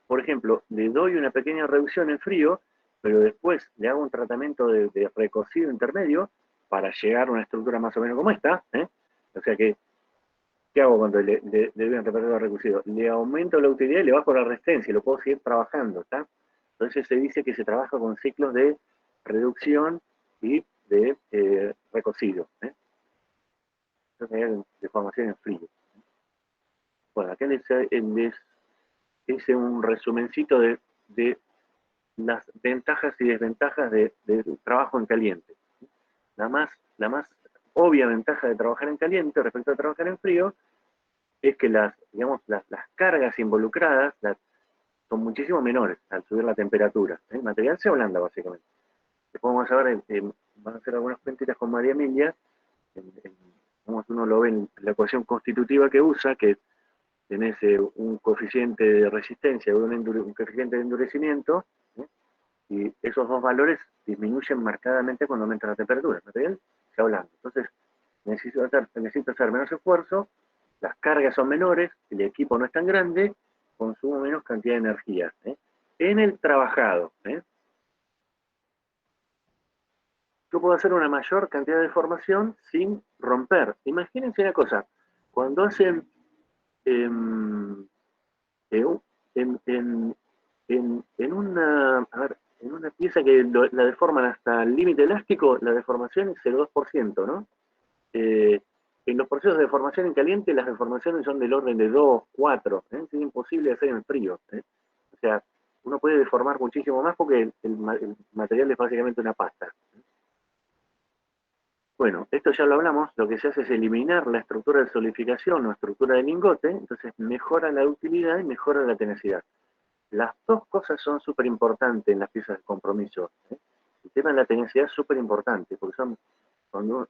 Por ejemplo, le doy una pequeña reducción en frío, pero después le hago un tratamiento de recocido intermedio para llegar a una estructura más o menos como esta. O sea que, ¿qué hago cuando le doy un tratamiento recocido? Le aumento la utilidad y le bajo la resistencia y lo puedo seguir trabajando. ¿Está? Entonces se dice que se trabaja con ciclos de reducción y de recocido. Entonces hay deformación en frío. Bueno, acá les hice un resumencito de las ventajas y desventajas del trabajo en caliente. La más obvia ventaja de trabajar en caliente respecto a trabajar en frío es que digamos, las cargas involucradas son muchísimo menores al subir la temperatura. El material se ablanda básicamente. Después vamos a ver, van a hacer algunas cuentitas con María Emilia, como uno lo ve en la ecuación constitutiva que usa, que tenés un coeficiente de resistencia y un coeficiente de endurecimiento, ¿eh? Y esos dos valores disminuyen marcadamente cuando aumenta la temperatura. El material se ablanda. Entonces, necesito hacer menos esfuerzo, las cargas son menores, el equipo no es tan grande, consumo menos cantidad de energía. En el trabajado, yo puedo hacer una mayor cantidad de deformación sin romper. Imagínense una cosa, cuando hacen em, eh, en, en, en una pieza que la deforman hasta el límite elástico, la deformación es el 2%, ¿no? Eh, en los procesos de deformación en caliente, las deformaciones son del orden de 2, 4, es imposible hacer en frío. O sea, uno puede deformar muchísimo más porque el material es básicamente una pasta. Bueno, esto ya lo hablamos, lo que se hace es eliminar la estructura de solidificación o estructura de lingote, entonces mejora la ductilidad y mejora la tenacidad. Las dos cosas son súper importantes en las piezas de compromiso. El tema de la tenacidad es súper importante, porque cuando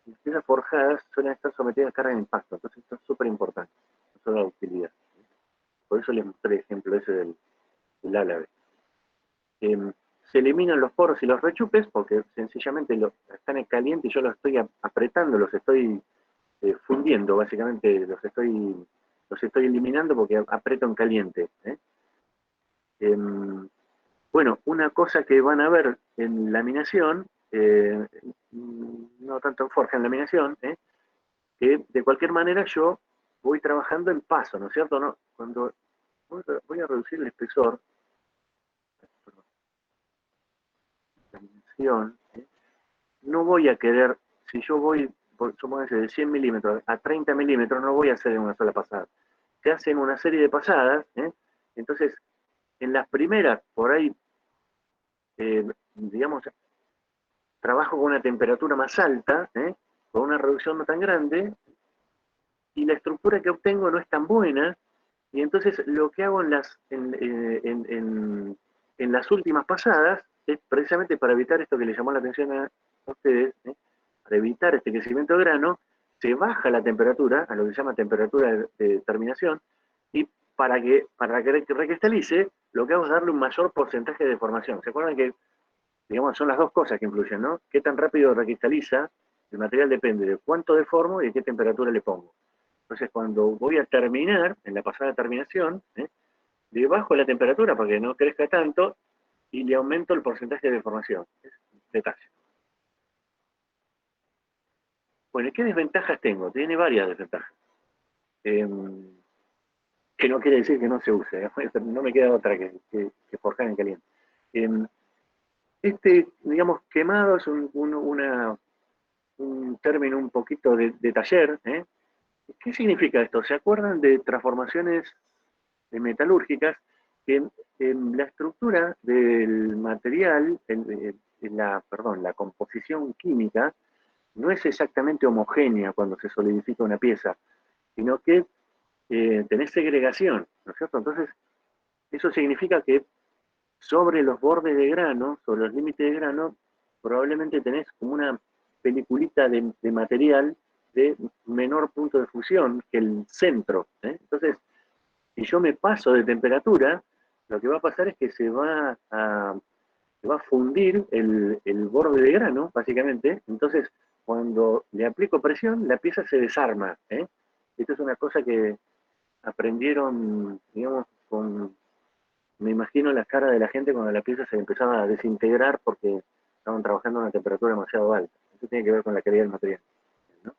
las piezas forjadas suelen estar sometidas a carga de impacto, entonces esto es súper importante, no solo la ductilidad. Por eso les mostré el ejemplo ese del álave. Se eliminan los poros y los rechupes, porque sencillamente están en caliente y yo los estoy apretando, los estoy fundiendo, básicamente los estoy eliminando porque aprieto en caliente. Bueno, una cosa que van a ver en laminación, no tanto en forja, en laminación, que de cualquier manera yo voy trabajando en paso, ¿no es cierto? ¿No? Cuando voy a reducir el espesor, laminación, no voy a querer, si yo voy, supóngase, de 100 milímetros a 30 milímetros, no voy a hacer en una sola pasada. Se hacen una serie de pasadas, entonces, en las primeras, por ahí, digamos, trabajo con una temperatura más alta, con una reducción no tan grande, y la estructura que obtengo no es tan buena, y entonces lo que hago en las últimas pasadas es precisamente para evitar esto que le llamó la atención a ustedes, para evitar este crecimiento de grano, se baja la temperatura, a lo que se llama temperatura de terminación, y para que recristalice, lo que hago es darle un mayor porcentaje de deformación. ¿Se acuerdan que, digamos, son las dos cosas que influyen, ¿no? Qué tan rápido recristaliza, el material depende de cuánto deformo y de qué temperatura le pongo. Entonces, cuando voy a terminar, en la pasada terminación, le bajo la temperatura para que no crezca tanto y le aumento el porcentaje de deformación. Es un detalle. Bueno, ¿y qué desventajas tengo? Tiene varias desventajas. Que no quiere decir que no se use. No me queda otra que forjar en caliente. Digamos, quemado es un término un poquito de taller. ¿Qué significa esto? ¿Se acuerdan de transformaciones metalúrgicas? Que en la estructura del material, la composición química, no es exactamente homogénea cuando se solidifica una pieza, sino que tenés segregación, ¿no es cierto? Entonces, eso significa que sobre los bordes de grano, sobre los límites de grano, probablemente tenés como una peliculita de material de menor punto de fusión que el centro. Entonces, si yo me paso de temperatura, lo que va a pasar es que se va a fundir el borde de grano, básicamente. Entonces, cuando le aplico presión, la pieza se desarma. Esto es una cosa que aprendieron, digamos, me imagino las caras de la gente cuando la pieza se empezaba a desintegrar porque estaban trabajando a una temperatura demasiado alta. Eso tiene que ver con la calidad del material, ¿no?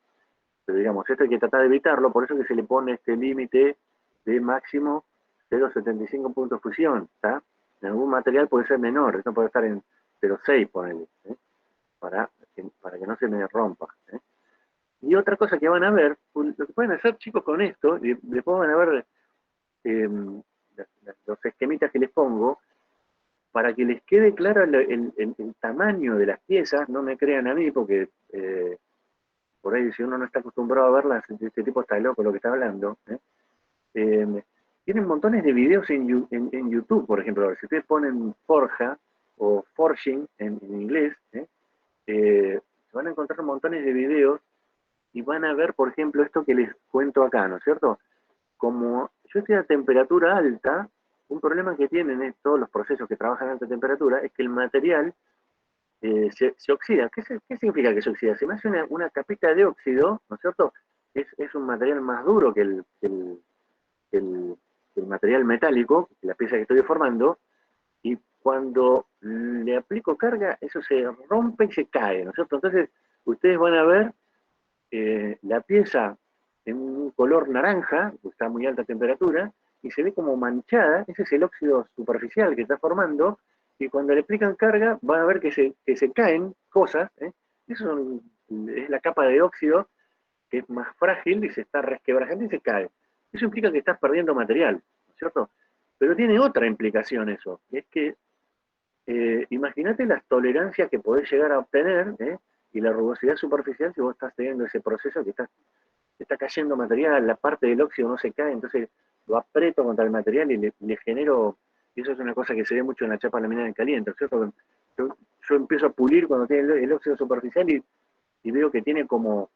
Pero digamos, esto hay que tratar de evitarlo, por eso que se le pone este límite de máximo 0,75 puntos de fusión, ¿está? En algún material puede ser menor, esto puede estar en 0,6, ponele, para que no se me rompa. Y otra cosa que van a ver, lo que pueden hacer, chicos, con esto, y después van a ver los esquemitas que les pongo, para que les quede claro el tamaño de las piezas. No me crean a mí, porque por ahí si uno no está acostumbrado a verlas, este tipo está loco lo que está hablando. Tienen montones de videos en YouTube, por ejemplo. Si ustedes ponen forja o forging en inglés, se van a encontrar montones de videos y van a ver, por ejemplo, esto que les cuento acá, ¿no es cierto? Como yo estoy a temperatura alta, un problema que tienen todos los procesos que trabajan a alta temperatura es que el material se oxida. ¿Qué significa que se oxida? Se me hace una capita de óxido, ¿no es cierto? Es un material más duro que el material metálico, la pieza que estoy deformando, y cuando le aplico carga, eso se rompe y se cae, ¿no es cierto? Entonces, ustedes van a ver la pieza en un color naranja, que está a muy alta temperatura, y se ve como manchada. Ese es el óxido superficial que está formando, y cuando le aplican carga van a ver que se caen cosas. Eso es la capa de óxido que es más frágil y se está resquebrajando y se cae. Eso implica que estás perdiendo material, ¿no es cierto? Pero tiene otra implicación eso, y es que imagínate las tolerancias que podés llegar a obtener, y la rugosidad superficial si vos estás teniendo ese proceso que está cayendo material, la parte del óxido no se cae, entonces lo aprieto contra el material y le genero, y eso es una cosa que se ve mucho en la chapa laminada en caliente, ¿cierto? Yo empiezo a pulir cuando tiene el óxido superficial y veo que tiene como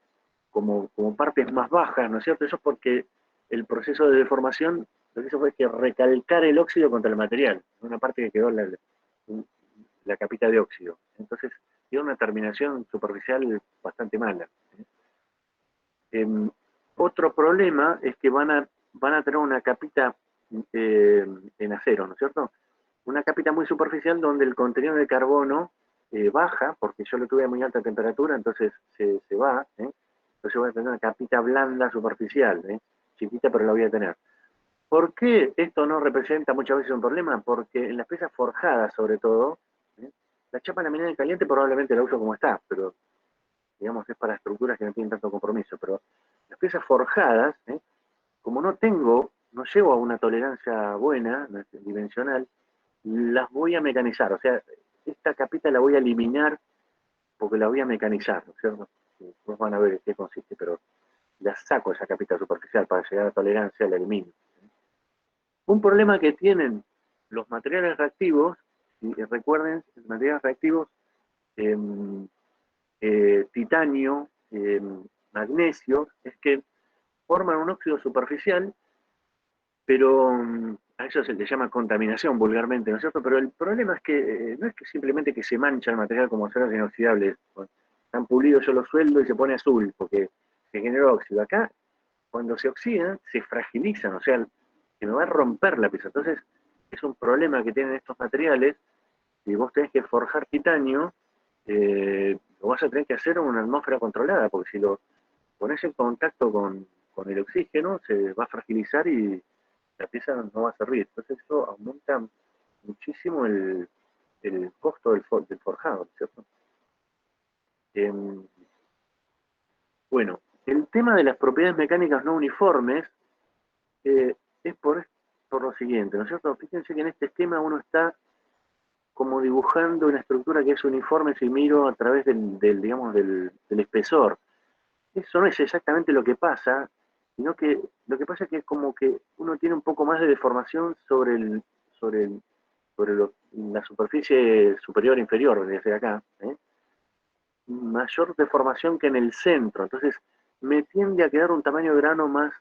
partes más bajas, ¿no es cierto? Eso es porque el proceso de deformación lo que hizo fue que recalcar el óxido contra el material, una parte que quedó la capita de óxido. Entonces, tiene una terminación superficial bastante mala. Otro problema es que van a tener una capita en acero, ¿no es cierto? Una capita muy superficial donde el contenido de carbono baja, porque yo lo tuve a muy alta temperatura, entonces se va, entonces voy a tener una capita blanda superficial, chiquita, pero la voy a tener. ¿Por qué esto no representa muchas veces un problema? Porque en las piezas forjadas, sobre todo, la chapa laminada y caliente probablemente la uso como está, pero digamos es para estructuras que no tienen tanto compromiso. Pero las piezas forjadas, como no llego a una tolerancia buena, dimensional, las voy a mecanizar. O sea, esta capita la voy a eliminar porque la voy a mecanizar, ¿no es cierto? Después van a ver en qué consiste, pero la saco esa capita superficial para llegar a tolerancia, la elimino. Un problema que tienen los materiales reactivos, y recuerden, los materiales reactivos, titanio, magnesio, es que forman un óxido superficial, pero a eso se le llama contaminación vulgarmente, ¿no es cierto? Pero el problema es que no es que simplemente que se mancha el material como aceros inoxidables, están pulidos, yo lo sueldo y se pone azul, porque se genera óxido. Acá, cuando se oxidan, se fragilizan, o sea, se me va a romper la pieza. Entonces, es un problema que tienen estos materiales. Si vos tenés que forjar titanio, lo vas a tener que hacer en una atmósfera controlada, porque si lo pones en contacto con el oxígeno, se va a fragilizar y la pieza no va a servir. Entonces eso aumenta muchísimo el costo del forjado, ¿cierto? Bueno, el tema de las propiedades mecánicas no uniformes es por lo siguiente, ¿no es cierto? Fíjense que en este esquema uno está como dibujando una estructura que es uniforme si miro a través del espesor. Eso no es exactamente lo que pasa, sino que lo que pasa es que es como que uno tiene un poco más de deformación sobre la superficie superior e inferior, desde acá, mayor deformación que en el centro. Entonces, me tiende a quedar un tamaño de grano más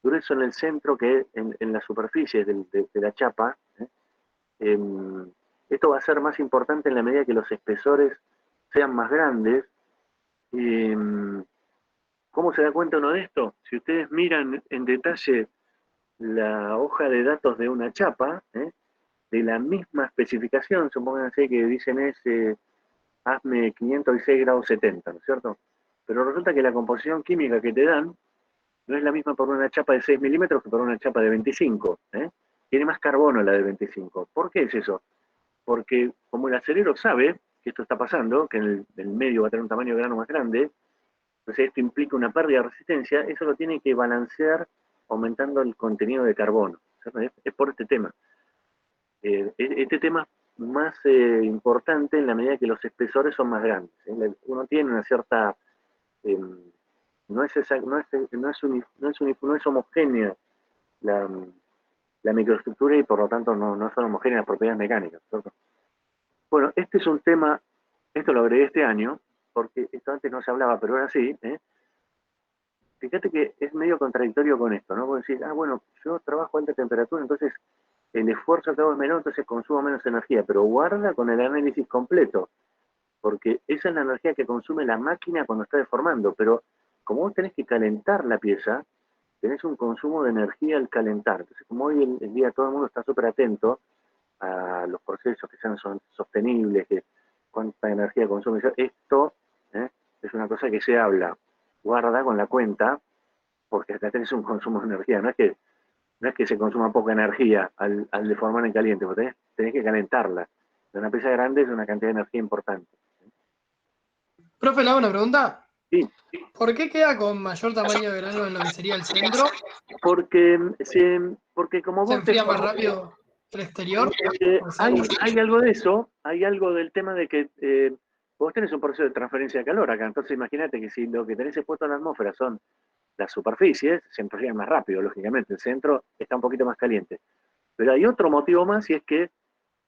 grueso en el centro que en la superficie de la chapa. Esto va a ser más importante en la medida que los espesores sean más grandes. ¿Cómo se da cuenta uno de esto? Si ustedes miran en detalle la hoja de datos de una chapa, de la misma especificación, supónganse que dicen hazme 506 grados 70, ¿no es cierto? Pero resulta que la composición química que te dan no es la misma por una chapa de 6 milímetros que por una chapa de 25. Tiene más carbono la de 25. ¿Por qué es eso? Porque como el acerero sabe que esto está pasando, que en el medio va a tener un tamaño de grano más grande, entonces esto implica una pérdida de resistencia, eso lo tiene que balancear aumentando el contenido de carbono. Es por este tema. Este tema es más importante en la medida que los espesores son más grandes. Uno tiene una cierta... no es homogénea la microestructura y por lo tanto no son homogéneas las propiedades mecánicas, ¿cierto? Bueno, este es un tema, esto lo agregué este año, porque esto antes no se hablaba, pero ahora sí. Fíjate que es medio contradictorio con esto, ¿no? Porque decir, bueno, yo trabajo a alta temperatura, entonces el esfuerzo que hago es menor, entonces consumo menos energía, pero guarda con el análisis completo, porque esa es la energía que consume la máquina cuando está deformando, pero como vos tenés que calentar la pieza, tenés un consumo de energía al calentar. Entonces, como hoy en día todo el mundo está súper atento a los procesos que sean sostenibles, que cuánta energía consume, esto es una cosa que se habla, guarda con la cuenta, porque acá tenés un consumo de energía, no es que se consuma poca energía al deformar en caliente, porque tenés que calentarla. De una pieza grande es una cantidad de energía importante. Profe, le hago una pregunta. Sí. ¿Por qué queda con mayor tamaño de grano en lo que sería el centro? Porque como ¿Se vos te enfría más rápido el exterior? hay algo de eso, hay algo del tema de que vos tenés un proceso de transferencia de calor acá, entonces imagínate que si lo que tenés expuesto en la atmósfera son las superficies, se enfrían más rápido, lógicamente, el centro está un poquito más caliente. Pero hay otro motivo más y es que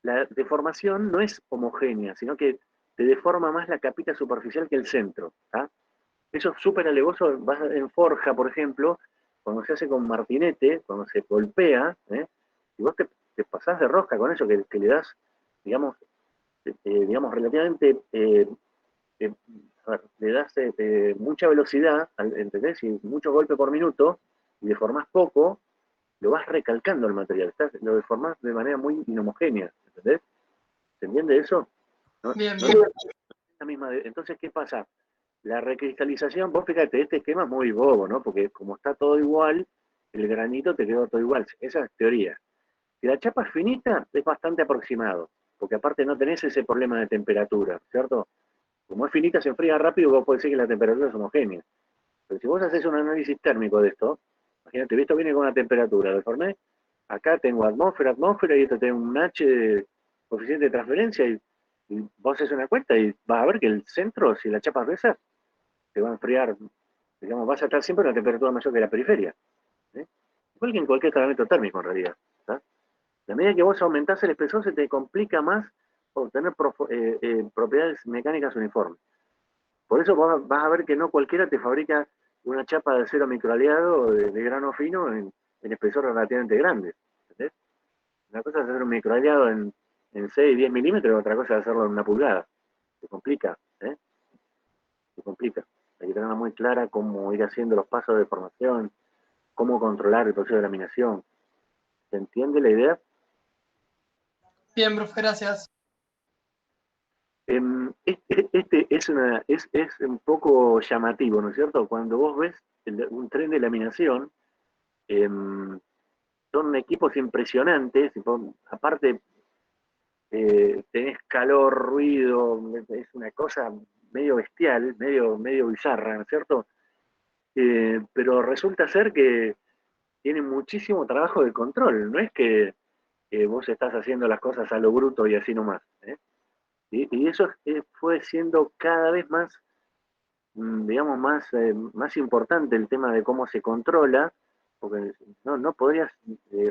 la deformación no es homogénea, sino que te deforma más la capita superficial que el centro. Eso es súper alevoso, vas en forja, por ejemplo, cuando se hace con martinete, cuando se golpea, y vos te pasás de rosca con eso, que le das, digamos, relativamente a ver, le das mucha velocidad, ¿entendés? Y muchos golpes por minuto, y deformás poco, lo vas recalcando el material, lo deformás de manera muy inhomogénea, ¿entendés? ¿Se entiende eso? ¿No? Bien, No bien. es la misma entonces, ¿qué pasa? La recristalización, vos fíjate, este esquema es muy bobo, ¿no? Porque como está todo igual, el granito te quedó todo igual. Esa es teoría. Si la chapa es finita, es bastante aproximado, porque aparte no tenés ese problema de temperatura, ¿cierto? Como es finita, se enfría rápido, vos podés decir que la temperatura es homogénea. Pero si vos haces un análisis térmico de esto, imagínate, esto viene con una temperatura, deformé, acá tengo atmósfera, y esto tiene un H de coeficiente de transferencia, y vos haces una cuenta y vas a ver que el centro, si la chapa es gruesa, te va a enfriar, digamos, vas a estar siempre a una temperatura mayor que la periferia. ¿Eh? Igual que en cualquier tratamiento térmico, en realidad. ¿Tá? A medida que vos aumentás el espesor, se te complica más obtener propiedades mecánicas uniformes. Por eso vas a ver que no cualquiera te fabrica una chapa de acero microaliado o de grano fino en espesor relativamente grande. ¿Entendés? Una cosa es hacer un microaliado en 6, 10 milímetros, y otra cosa es hacerlo en una pulgada. Se complica, ¿eh? Se complica. Hay que tenerla muy clara cómo ir haciendo los pasos de formación, cómo controlar el proceso de laminación. ¿Se entiende la idea? Bien, profe, gracias. Este es un poco llamativo, ¿no es cierto? Cuando vos ves un tren de laminación, son equipos impresionantes, aparte tenés calor, ruido, es una cosa medio bestial, medio bizarra, ¿no es cierto? Pero resulta ser que tiene muchísimo trabajo de control, no es que vos estás haciendo las cosas a lo bruto y así nomás. Y eso fue siendo cada vez más, digamos, más importante el tema de cómo se controla, porque no podrías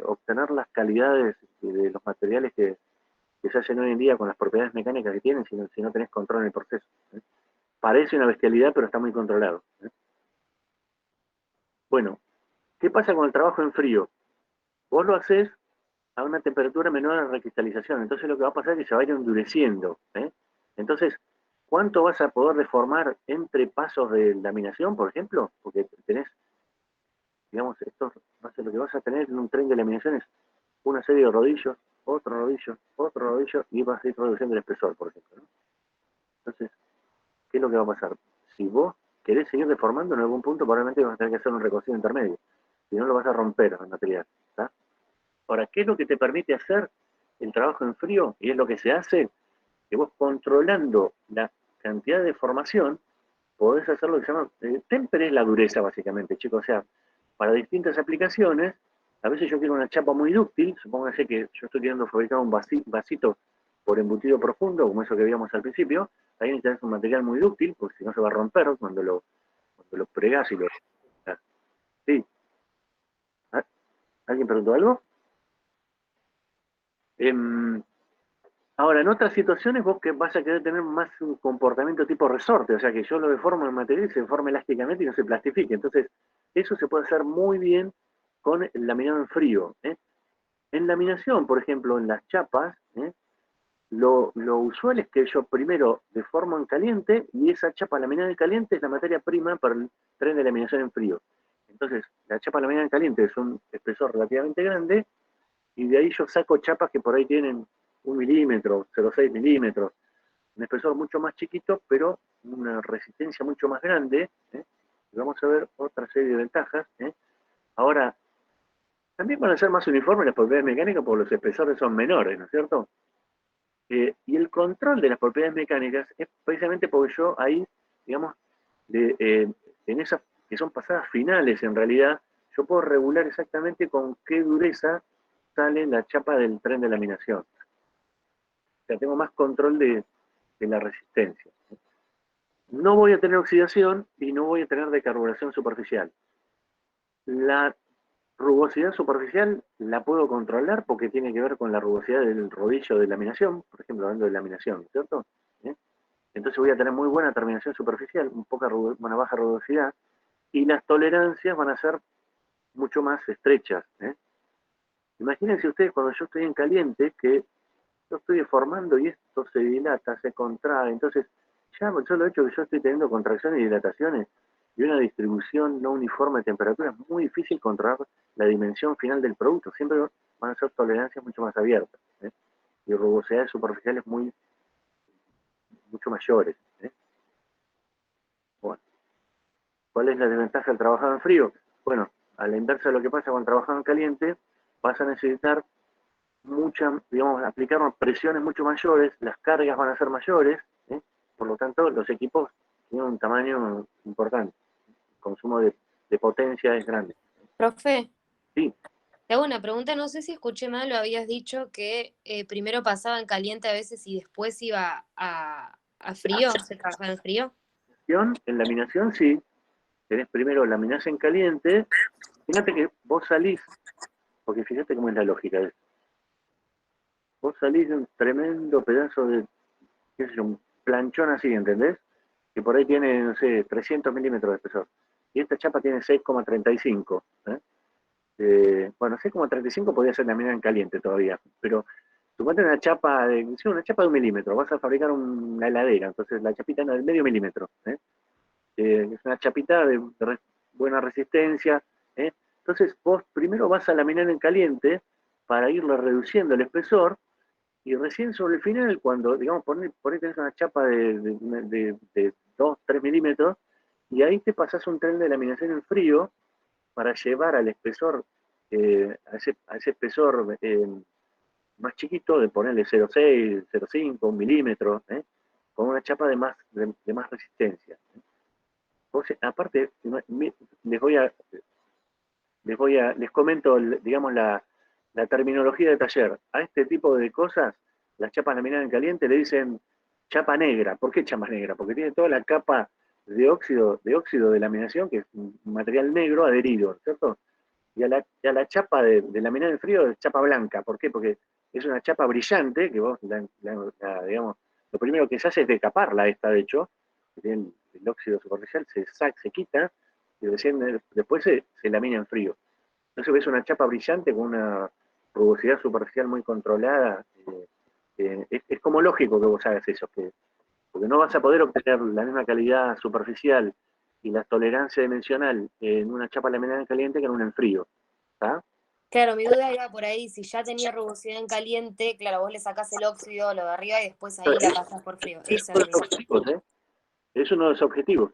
obtener las calidades de los materiales que se hacen hoy en día con las propiedades mecánicas que tienen si no tenés control en el proceso. Parece una bestialidad, pero está muy controlado. Bueno, ¿qué pasa con el trabajo en frío? Vos lo haces a una temperatura menor a la recristalización, entonces lo que va a pasar es que se va a ir endureciendo. Entonces, ¿cuánto vas a poder deformar entre pasos de laminación, por ejemplo? Porque tenés, digamos, esto va a ser lo que vas a tener en un tren de laminación es una serie de rodillos, otro rodillo, y vas a ir reduciendo el espesor, por ejemplo. Entonces, ¿qué es lo que va a pasar? Si vos querés seguir deformando, en algún punto probablemente vas a tener que hacer un recocido intermedio. Si no, lo vas a romper el material. ¿Tá? Ahora, ¿qué es lo que te permite hacer el trabajo en frío? Y es lo que se hace, que vos controlando la cantidad de deformación, podés hacer lo que se llama, temper es la dureza básicamente, chicos, o sea, para distintas aplicaciones, a veces yo quiero una chapa muy dúctil, supóngase que yo estoy queriendo fabricar un vasito por embutido profundo, como eso que veíamos al principio, ahí necesitas un material muy dúctil, porque si no se va a romper cuando lo pregás y lo... Sí. ¿Alguien preguntó algo? Ahora, en otras situaciones vos que vas a querer tener más un comportamiento tipo resorte, o sea, que yo lo deformo en material y se deforme elásticamente y no se plastifique. Entonces, eso se puede hacer muy bien con el laminado en frío. En laminación, por ejemplo, en las chapas, lo usual es que yo primero deformo en caliente y esa chapa laminada en caliente es la materia prima para el tren de laminación en frío. Entonces, la chapa laminada en caliente es un espesor relativamente grande y de ahí yo saco chapas que por ahí tienen 1 milímetro, 0,6 milímetros, un espesor mucho más chiquito, pero una resistencia mucho más grande. Y vamos a ver otra serie de ventajas. Ahora, también van a ser más uniformes las propiedades mecánicas porque los espesores son menores, ¿no es cierto? Y el control de las propiedades mecánicas es precisamente porque yo ahí, digamos, en esas que son pasadas finales en realidad, yo puedo regular exactamente con qué dureza sale la chapa del tren de laminación. O sea, tengo más control de la resistencia. No voy a tener oxidación y no voy a tener decarburación superficial. La rugosidad superficial la puedo controlar porque tiene que ver con la rugosidad del rodillo de laminación, por ejemplo, hablando de laminación, ¿cierto? Entonces voy a tener muy buena terminación superficial, una baja rugosidad, y las tolerancias van a ser mucho más estrechas. Imagínense ustedes cuando yo estoy en caliente que yo estoy deformando y esto se dilata, se contrae, entonces Ya por solo hecho que yo estoy teniendo contracciones y dilataciones y una distribución no uniforme de temperatura, es muy difícil controlar la dimensión final del producto. Siempre van a ser tolerancias mucho más abiertas, ¿eh? Y rugosidades superficiales mucho mayores, ¿eh? Bueno, ¿cuál es la desventaja del trabajado en frío? Bueno, a la inversa de lo que pasa con el trabajado en caliente, vas a necesitar digamos, aplicar unas presiones mucho mayores, las cargas van a ser mayores, ¿eh? Por lo tanto, los equipos tienen un tamaño importante, el consumo de potencia es grande. Profe, Sí, te hago una pregunta, no sé si escuché mal, lo habías dicho que primero pasaba en caliente a veces y después iba a frío, se trabajaba en frío. en laminación sí, tenés primero laminás en caliente, fíjate que vos salís, porque fíjate cómo es la lógica de esto. Vos salís de un tremendo pedazo de, qué sé yo, un planchón así, ¿entendés? Que por ahí tiene, no sé, 300 milímetros de espesor. Y esta chapa tiene 6,35. Bueno, 6,35 podría ser laminada en caliente todavía, pero suponete una chapa una chapa de 1 milímetro, vas a fabricar una heladera, entonces la chapita es de medio milímetro, es una chapita de buena resistencia, ¿eh? Entonces vos primero vas a laminar en caliente para irle reduciendo el espesor y recién sobre el final, cuando, digamos, por ahí tenés una chapa de 2, 3 milímetros, y ahí te pasás un tren de laminación en frío para llevar al espesor, a ese espesor más chiquito, de ponerle 0,6, 0,5, 1 milímetro, con una chapa de más resistencia. Aparte, les comento, digamos, la terminología de taller. A este tipo de cosas, las chapas laminadas en caliente le dicen chapa negra. ¿Por qué chapa negra? Porque tiene toda la capa de óxido de laminación, que es un material negro adherido, ¿cierto? Y a la chapa de laminar en frío es chapa blanca. ¿Por qué? Porque es una chapa brillante, que vos, digamos, lo primero que se hace es decaparla esta, de hecho, que tiene el óxido superficial, se quita, y recién después se lamina en frío. Entonces ves una chapa brillante con una rugosidad superficial muy controlada. Es como lógico que vos hagas eso, porque no vas a poder obtener la misma calidad superficial y la tolerancia dimensional en una chapa laminada en caliente que en una en frío. ¿Está? Claro, mi duda iba por ahí, si ya tenía rugosidad en caliente, claro, vos le sacás el óxido, lo de arriba y después ahí la pasás por frío. Es Esa uno es de mi los duda. objetivos, ¿eh? Es uno de los objetivos,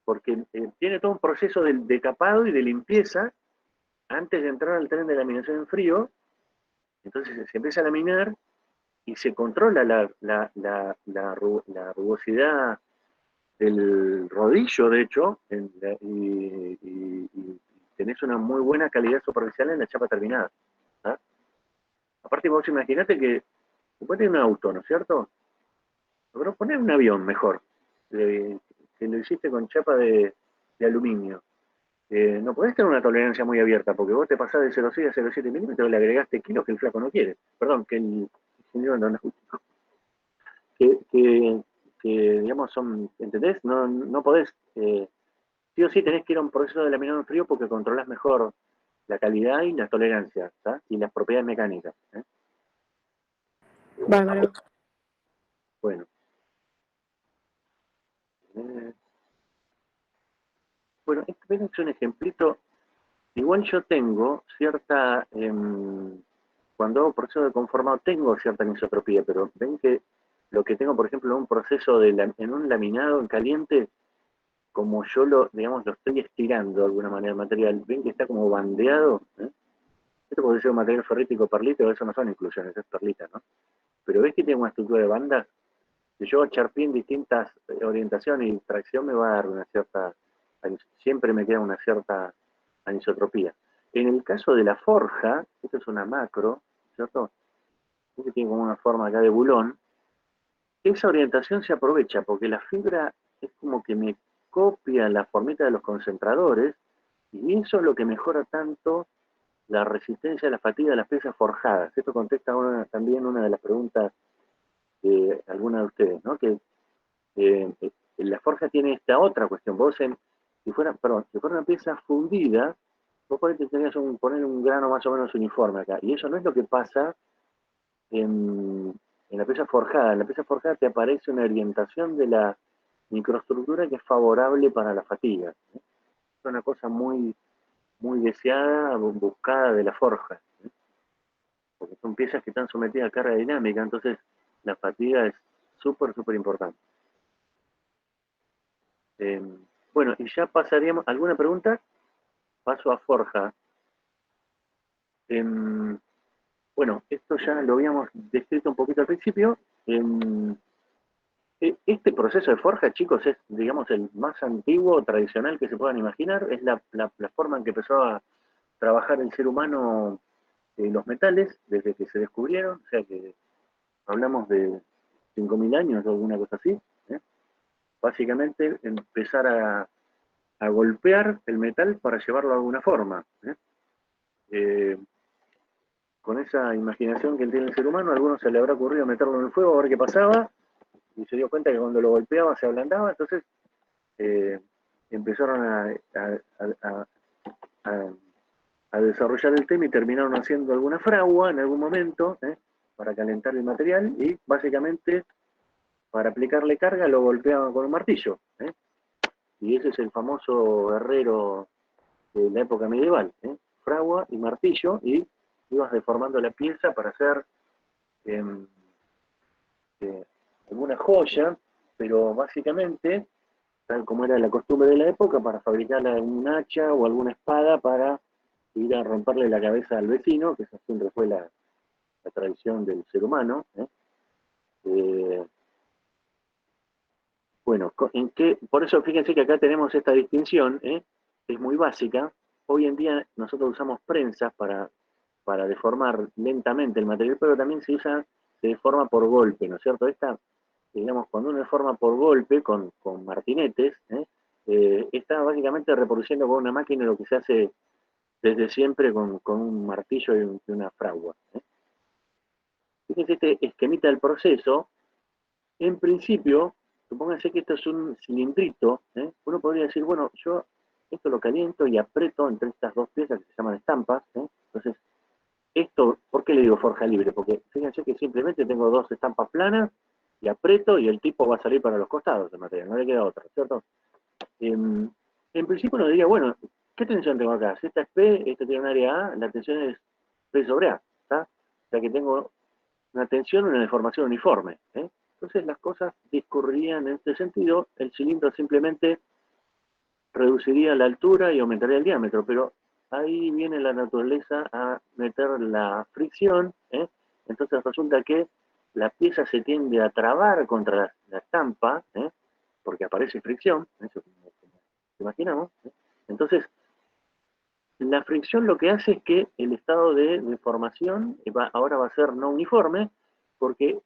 porque tiene todo un proceso de decapado y de limpieza antes de entrar al tren de laminación en frío. Entonces se empieza a laminar y se controla la rugosidad del rodillo, de hecho, y tenés una muy buena calidad superficial en la chapa terminada. ¿Ah? Aparte, vos imaginate que después tiene un auto, ¿no es cierto? Pero poner un avión mejor, que lo hiciste con chapa de aluminio. No podés tener una tolerancia muy abierta, porque vos te pasás de 0,6 a 0,7 milímetros y le agregaste kilos que el flaco no quiere. Perdón, que el ingeniero no, que, digamos, son, ¿entendés? No podés, sí o sí tenés que ir a un proceso de laminado en frío porque controlás mejor la calidad y la tolerancia, ¿tá? Y las propiedades mecánicas. Bárbaro. Bueno. Eh, bueno, este es un ejemplito. Igual yo tengo cierta, cuando hago proceso de conformado, tengo cierta anisotropía, pero ven que lo que tengo, por ejemplo, en un proceso en un laminado en caliente, como yo digamos, lo estoy estirando de alguna manera el material, ven que está como bandeado, ¿eh? Esto puede ser un material ferrítico perlita, eso no son inclusiones, es perlita, ¿no? Pero ves que tiene una estructura de bandas, si yo charpí en distintas orientaciones y tracción me va a dar una cierta, siempre me queda una cierta anisotropía. En el caso de la forja, esto es una macro, ¿cierto? Que tiene como una forma acá de bulón, esa orientación se aprovecha porque la fibra es como que me copia la formita de los concentradores y eso es lo que mejora tanto la resistencia a la fatiga de las piezas forjadas. Esto contesta también una de las preguntas de alguna de ustedes, ¿no? Que la forja tiene esta otra cuestión. Si fuera una pieza fundida, vos por ahí tendrías poner un grano más o menos uniforme acá. Y eso no es lo que pasa en en la pieza forjada. En la pieza forjada te aparece una orientación de la microestructura que es favorable para la fatiga. Es una cosa muy, muy deseada, buscada de la forja, porque son piezas que están sometidas a carga dinámica, entonces la fatiga es súper, súper importante. Bueno, y ya pasaríamos, ¿alguna pregunta? Paso a forja. Bueno, esto ya lo habíamos descrito un poquito al principio. Este proceso de forja, chicos, es, digamos, el más antiguo, tradicional que se puedan imaginar. Es la forma en que empezó a trabajar el ser humano los metales desde que se descubrieron. O sea que hablamos de 5.000 años o alguna cosa así. Básicamente, empezar a golpear el metal para llevarlo a alguna forma. Con esa imaginación que tiene el ser humano, a algunos se le habrá ocurrido meterlo en el fuego a ver qué pasaba, y se dio cuenta que cuando lo golpeaba se ablandaba, entonces empezaron a desarrollar el tema y terminaron haciendo alguna fragua en algún momento para calentar el material, y básicamente para aplicarle carga lo golpeaban con un martillo. Y ese es el famoso herrero de la época medieval, fragua y martillo, y ibas deformando la pieza para hacer alguna joya, pero básicamente, tal como era la costumbre de la época, para fabricar un hacha o alguna espada para ir a romperle la cabeza al vecino, que esa siempre fue la tradición del ser humano. Bueno, por eso fíjense que acá tenemos esta distinción, es muy básica. Hoy en día nosotros usamos prensas para deformar lentamente el material, pero también se deforma por golpe, ¿no es cierto? Digamos, cuando uno deforma por golpe con martinetes, está básicamente reproduciendo con una máquina lo que se hace desde siempre con un martillo y una fragua. Fíjense este esquemita del proceso. En principio, supónganse que esto es un cilindrito, uno podría decir, bueno, yo esto lo caliento y aprieto entre estas dos piezas que se llaman estampas. Entonces, esto, ¿por qué le digo forja libre? Porque fíjense que simplemente tengo dos estampas planas y aprieto y el tipo va a salir para los costados del material, no le queda otra, ¿cierto? En principio uno diría, bueno, ¿qué tensión tengo acá? Si esta es P, esta tiene un área A, la tensión es P sobre A, ¿está? O sea que tengo una tensión, una deformación uniforme. Entonces las cosas discurrirían en este sentido, el cilindro simplemente reduciría la altura y aumentaría el diámetro, pero ahí viene la naturaleza a meter la fricción, entonces resulta que la pieza se tiende a trabar contra la estampa, porque aparece fricción, eso imaginamos. Entonces, la fricción lo que hace es que el estado de deformación ahora va a ser no uniforme, porque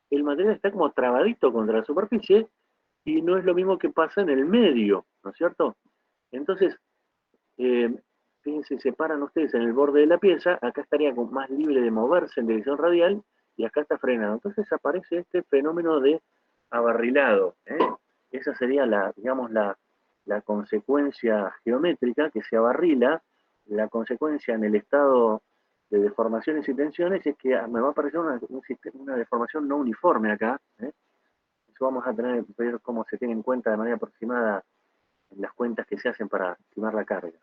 el material está como trabadito contra la superficie, y no es lo mismo que pasa en el medio, ¿no es cierto? Entonces, fíjense, se paran ustedes en el borde de la pieza, acá estaría más libre de moverse en dirección radial, y acá está frenado. Entonces aparece este fenómeno de abarrilado. Esa sería digamos, la consecuencia geométrica, que se abarrila. La consecuencia en el estado de deformaciones y tensiones es que me va a aparecer una deformación no uniforme acá. Eso vamos a tener que ver cómo se tiene en cuenta de manera aproximada en las cuentas que se hacen para estimar la carga.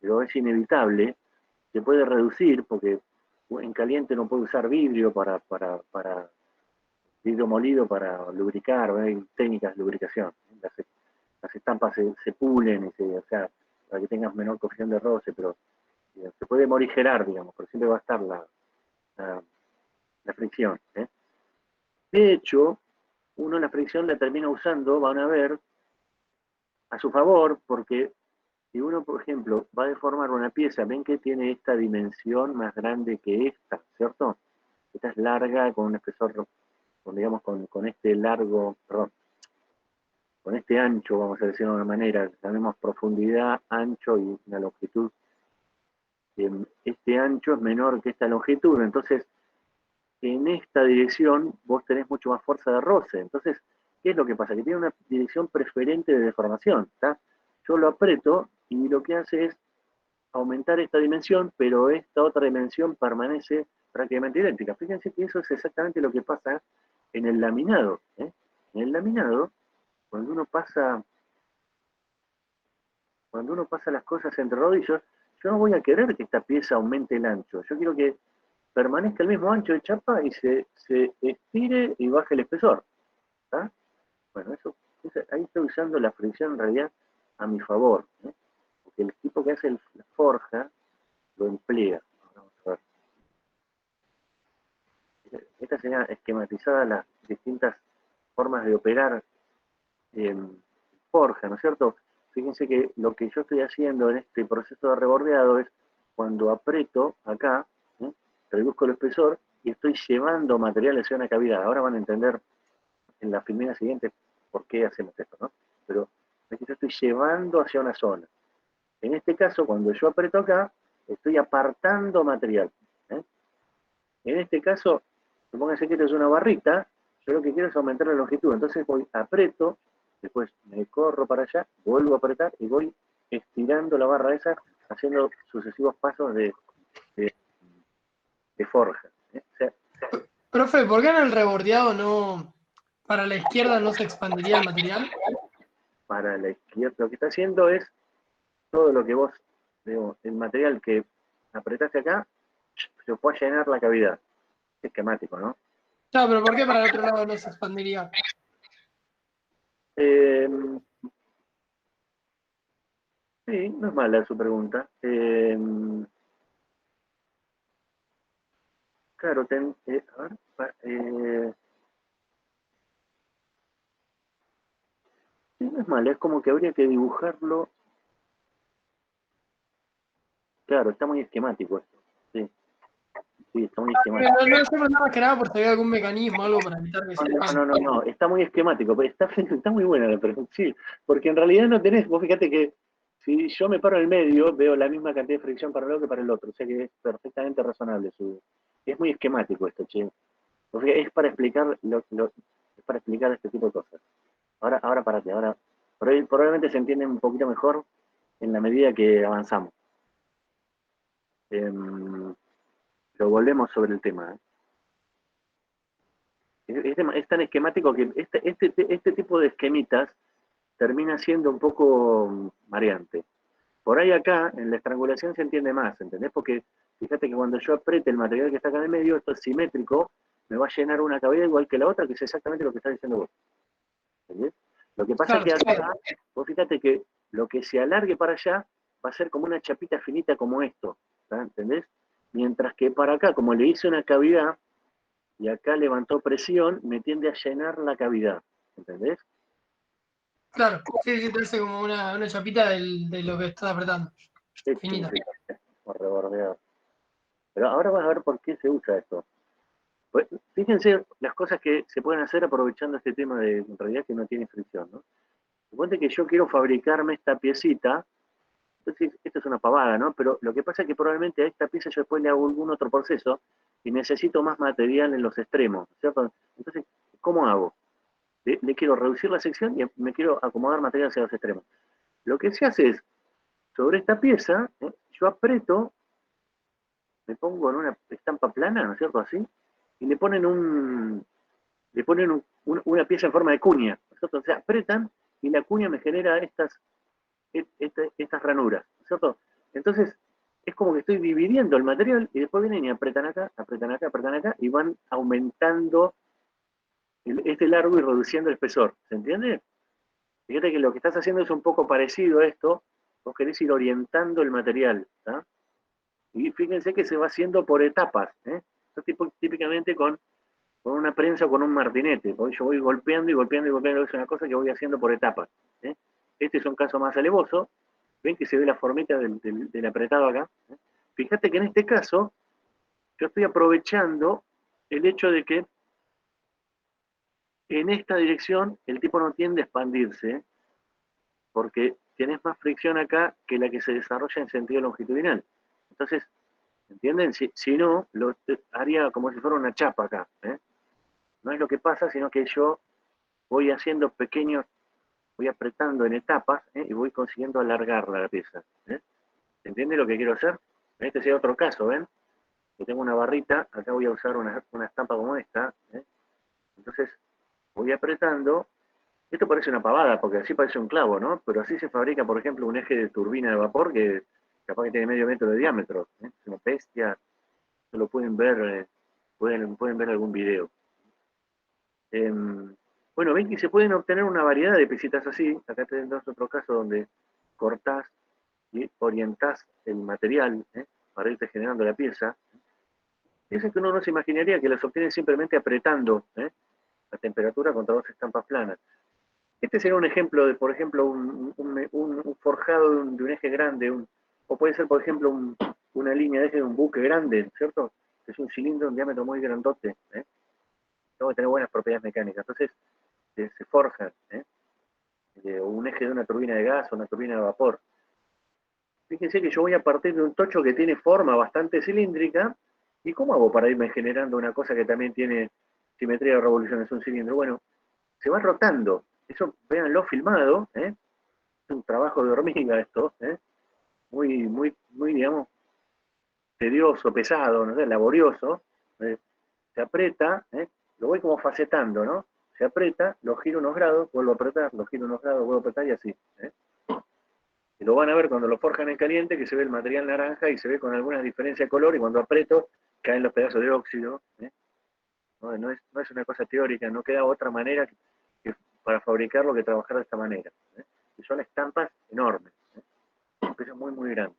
Pero es inevitable, se puede reducir, porque en caliente no puede usar vidrio para vidrio molido para lubricar, hay técnicas de lubricación. Las estampas se pulen, o sea, para que tengas menor coeficiente de roce, pero se puede morigerar, digamos, pero siempre va a estar la fricción. De hecho, uno la fricción la termina usando, van a ver, a su favor, porque si uno, por ejemplo, va a deformar una pieza, ven que tiene esta dimensión más grande que esta, ¿cierto? Esta es larga, con un espesor, digamos, con este largo, perdón, con este ancho, vamos a decir de una manera, llamemos profundidad, ancho y una longitud. Este ancho es menor que esta longitud, entonces en esta dirección vos tenés mucho más fuerza de roce. Entonces, ¿qué es lo que pasa? Que tiene una dirección preferente de deformación, ¿está? Yo lo aprieto y lo que hace es aumentar esta dimensión, pero esta otra dimensión permanece prácticamente idéntica. Fíjense que eso es exactamente lo que pasa en el laminado. En el laminado, cuando uno pasa las cosas entre rodillos, yo no voy a querer que esta pieza aumente el ancho. Yo quiero que permanezca el mismo ancho de chapa y se estire y baje el espesor. ¿Está? Bueno, ahí estoy usando la fricción en realidad a mi favor. Porque el tipo que hace la forja lo emplea. Vamos a ver. Esta sería esquematizada las distintas formas de operar forja, ¿no es cierto? Fíjense que lo que yo estoy haciendo en este proceso de rebordeado es cuando aprieto acá, reduzco el espesor y estoy llevando material hacia una cavidad. Ahora van a entender en la filmina siguiente por qué hacemos esto, ¿no? Pero es que yo estoy llevando hacia una zona. En este caso, cuando yo aprieto acá, estoy apartando material. En este caso, supónganse que esto es una barrita, yo lo que quiero es aumentar la longitud. Entonces voy, aprieto, después me corro para allá, vuelvo a apretar y voy estirando la barra esa, haciendo sucesivos pasos de forja. O sea, Profe, ¿por qué en el rebordeado no, para la izquierda no se expandiría el material? para la izquierda, lo que está haciendo es todo lo que vos, digamos, el material que apretaste acá, se puede llenar la cavidad. Es esquemático, ¿no? No, pero ¿por qué para el otro lado no se expandiría? Sí, no es mala su pregunta. Claro, a ver, sí, no es mala, es como que habría que dibujarlo. Claro, está muy esquemático esto. Sí, sí, está muy esquemático. No hacemos nada que nada por si hay algún mecanismo, algo para evitar que se expanda. No, está muy esquemático, pero está muy buena la pregunta, sí, porque en realidad no tenés, vos fíjate que si yo me paro en el medio, veo la misma cantidad de fricción para un lado que para el otro, o sea que es perfectamente razonable. Es muy esquemático esto, che. Es para explicar es para explicar este tipo de cosas. Ahora parate, ahora probablemente se entiende un poquito mejor en la medida que avanzamos. Pero volvemos sobre el tema. Es tan esquemático que este tipo de esquemitas termina siendo un poco mareante. Por ahí acá, en la estrangulación se entiende más, ¿entendés? Porque fíjate que cuando yo apriete el material que está acá en el medio, esto es simétrico, me va a llenar una cavidad igual que la otra, que es exactamente lo que está diciendo vos. ¿Entendés? Lo que pasa es que acá, vos fíjate que lo que se alargue para allá va a ser como una chapita finita como esto, ¿entendés? Mientras que para acá, como le hice una cavidad, y acá levantó presión, me tiende a llenar la cavidad, ¿entendés? Claro, sí, te hace como una chapita de lo que estás apretando. Finita. Rebordeado. Pero ahora vas a ver por qué se usa esto. Pues, fíjense las cosas que se pueden hacer aprovechando este tema de, en realidad, que no tiene fricción, ¿no? Suponte que yo quiero fabricarme esta piecita, entonces esto es una pavada, ¿no? Pero lo que pasa es que probablemente a esta pieza yo después le hago algún otro proceso y necesito más material en los extremos, ¿cierto? Entonces, ¿cómo hago? Le quiero reducir la sección y me quiero acomodar material hacia los extremos. Lo que se hace es, sobre esta pieza, yo aprieto, me pongo en una estampa plana, ¿no es cierto? Así, y le ponen una pieza en forma de cuña, ¿no es cierto? O sea, apretan y la cuña me genera estas ranuras, ¿no es cierto? Entonces, es como que estoy dividiendo el material y después vienen y apretan acá, apretan acá, apretan acá y van aumentando este largo y reduciendo el espesor, ¿se entiende? Fíjate que lo que estás haciendo es un poco parecido a esto, vos querés ir orientando el material, ¿tá? Y fíjense que se va haciendo por etapas, Esto típicamente con una prensa o con un martinete, porque yo voy golpeando y golpeando y golpeando, es una cosa que voy haciendo por etapas. Este es un caso más alevoso, ven que se ve la formita del apretado acá. Fíjate que en este caso, yo estoy aprovechando el hecho de que en esta dirección el tipo no tiende a expandirse, porque tienes más fricción acá que la que se desarrolla en sentido longitudinal. Entonces, ¿entienden? Si no, lo haría como si fuera una chapa acá. No es lo que pasa, sino que yo voy haciendo pequeños, voy apretando en etapas y voy consiguiendo alargar la pieza. ¿Entiende lo que quiero hacer? Este sería otro caso, ¿ven? que tengo una barrita, acá voy a usar una estampa como esta, entonces voy apretando. Esto parece una pavada, porque así parece un clavo, ¿no? Pero así se fabrica, por ejemplo, un eje de turbina de vapor que capaz que tiene medio metro de diámetro. Es una bestia, lo pueden ver, pueden ver algún video. Bueno, ven que se pueden obtener una variedad de piecitas así. Acá tenemos otro caso donde cortás y orientás el material para irte generando la pieza. Piensa que uno no se imaginaría que las obtienen simplemente apretando la temperatura contra dos estampas planas. Este sería un ejemplo de, por ejemplo, un forjado de un eje grande, o puede ser, por ejemplo, una línea de eje de un buque grande, ¿cierto? Es un cilindro, un diámetro muy grandote, tengo que tener buenas propiedades mecánicas. Entonces, se forjan, o un eje de una turbina de gas o una turbina de vapor. Fíjense que yo voy a partir de un tocho que tiene forma bastante cilíndrica, ¿y cómo hago para irme generando una cosa que también tiene simetría de revolución? Es un cilindro. Bueno, se va rotando. Eso, véanlo filmado, es un trabajo de hormiga esto, muy, muy, muy, digamos, tedioso, pesado, ¿no? Laborioso. Se aprieta, lo voy como facetando, ¿no? Se aprieta, lo giro unos grados, vuelvo a apretar, lo giro unos grados, vuelvo a apretar y así. Y lo van a ver cuando lo forjan en caliente, que se ve el material naranja y se ve con alguna diferencia de color, y cuando aprieto caen los pedazos de óxido. No es una cosa teórica, no queda otra manera que para fabricarlo que trabajar de esta manera. Y son estampas enormes, un peso muy, muy grande.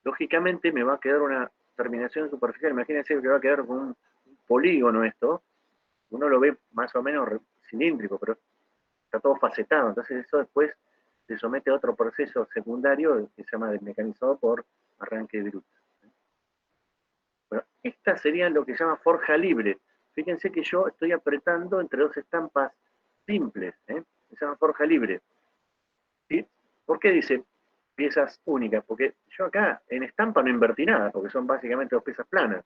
Lógicamente me va a quedar una terminación superficial. Imagínense que va a quedar con un polígono esto. Uno lo ve más o menos cilíndrico, pero está todo facetado. Entonces eso después se somete a otro proceso secundario que se llama desmecanizado por arranque de bruto. Bueno, esta sería lo que se llama forja libre. Fíjense que yo estoy apretando entre dos estampas simples. Se llama forja libre. ¿Sí? ¿Por qué dice piezas únicas? Porque yo acá en estampa no invertí nada, porque son básicamente dos piezas planas.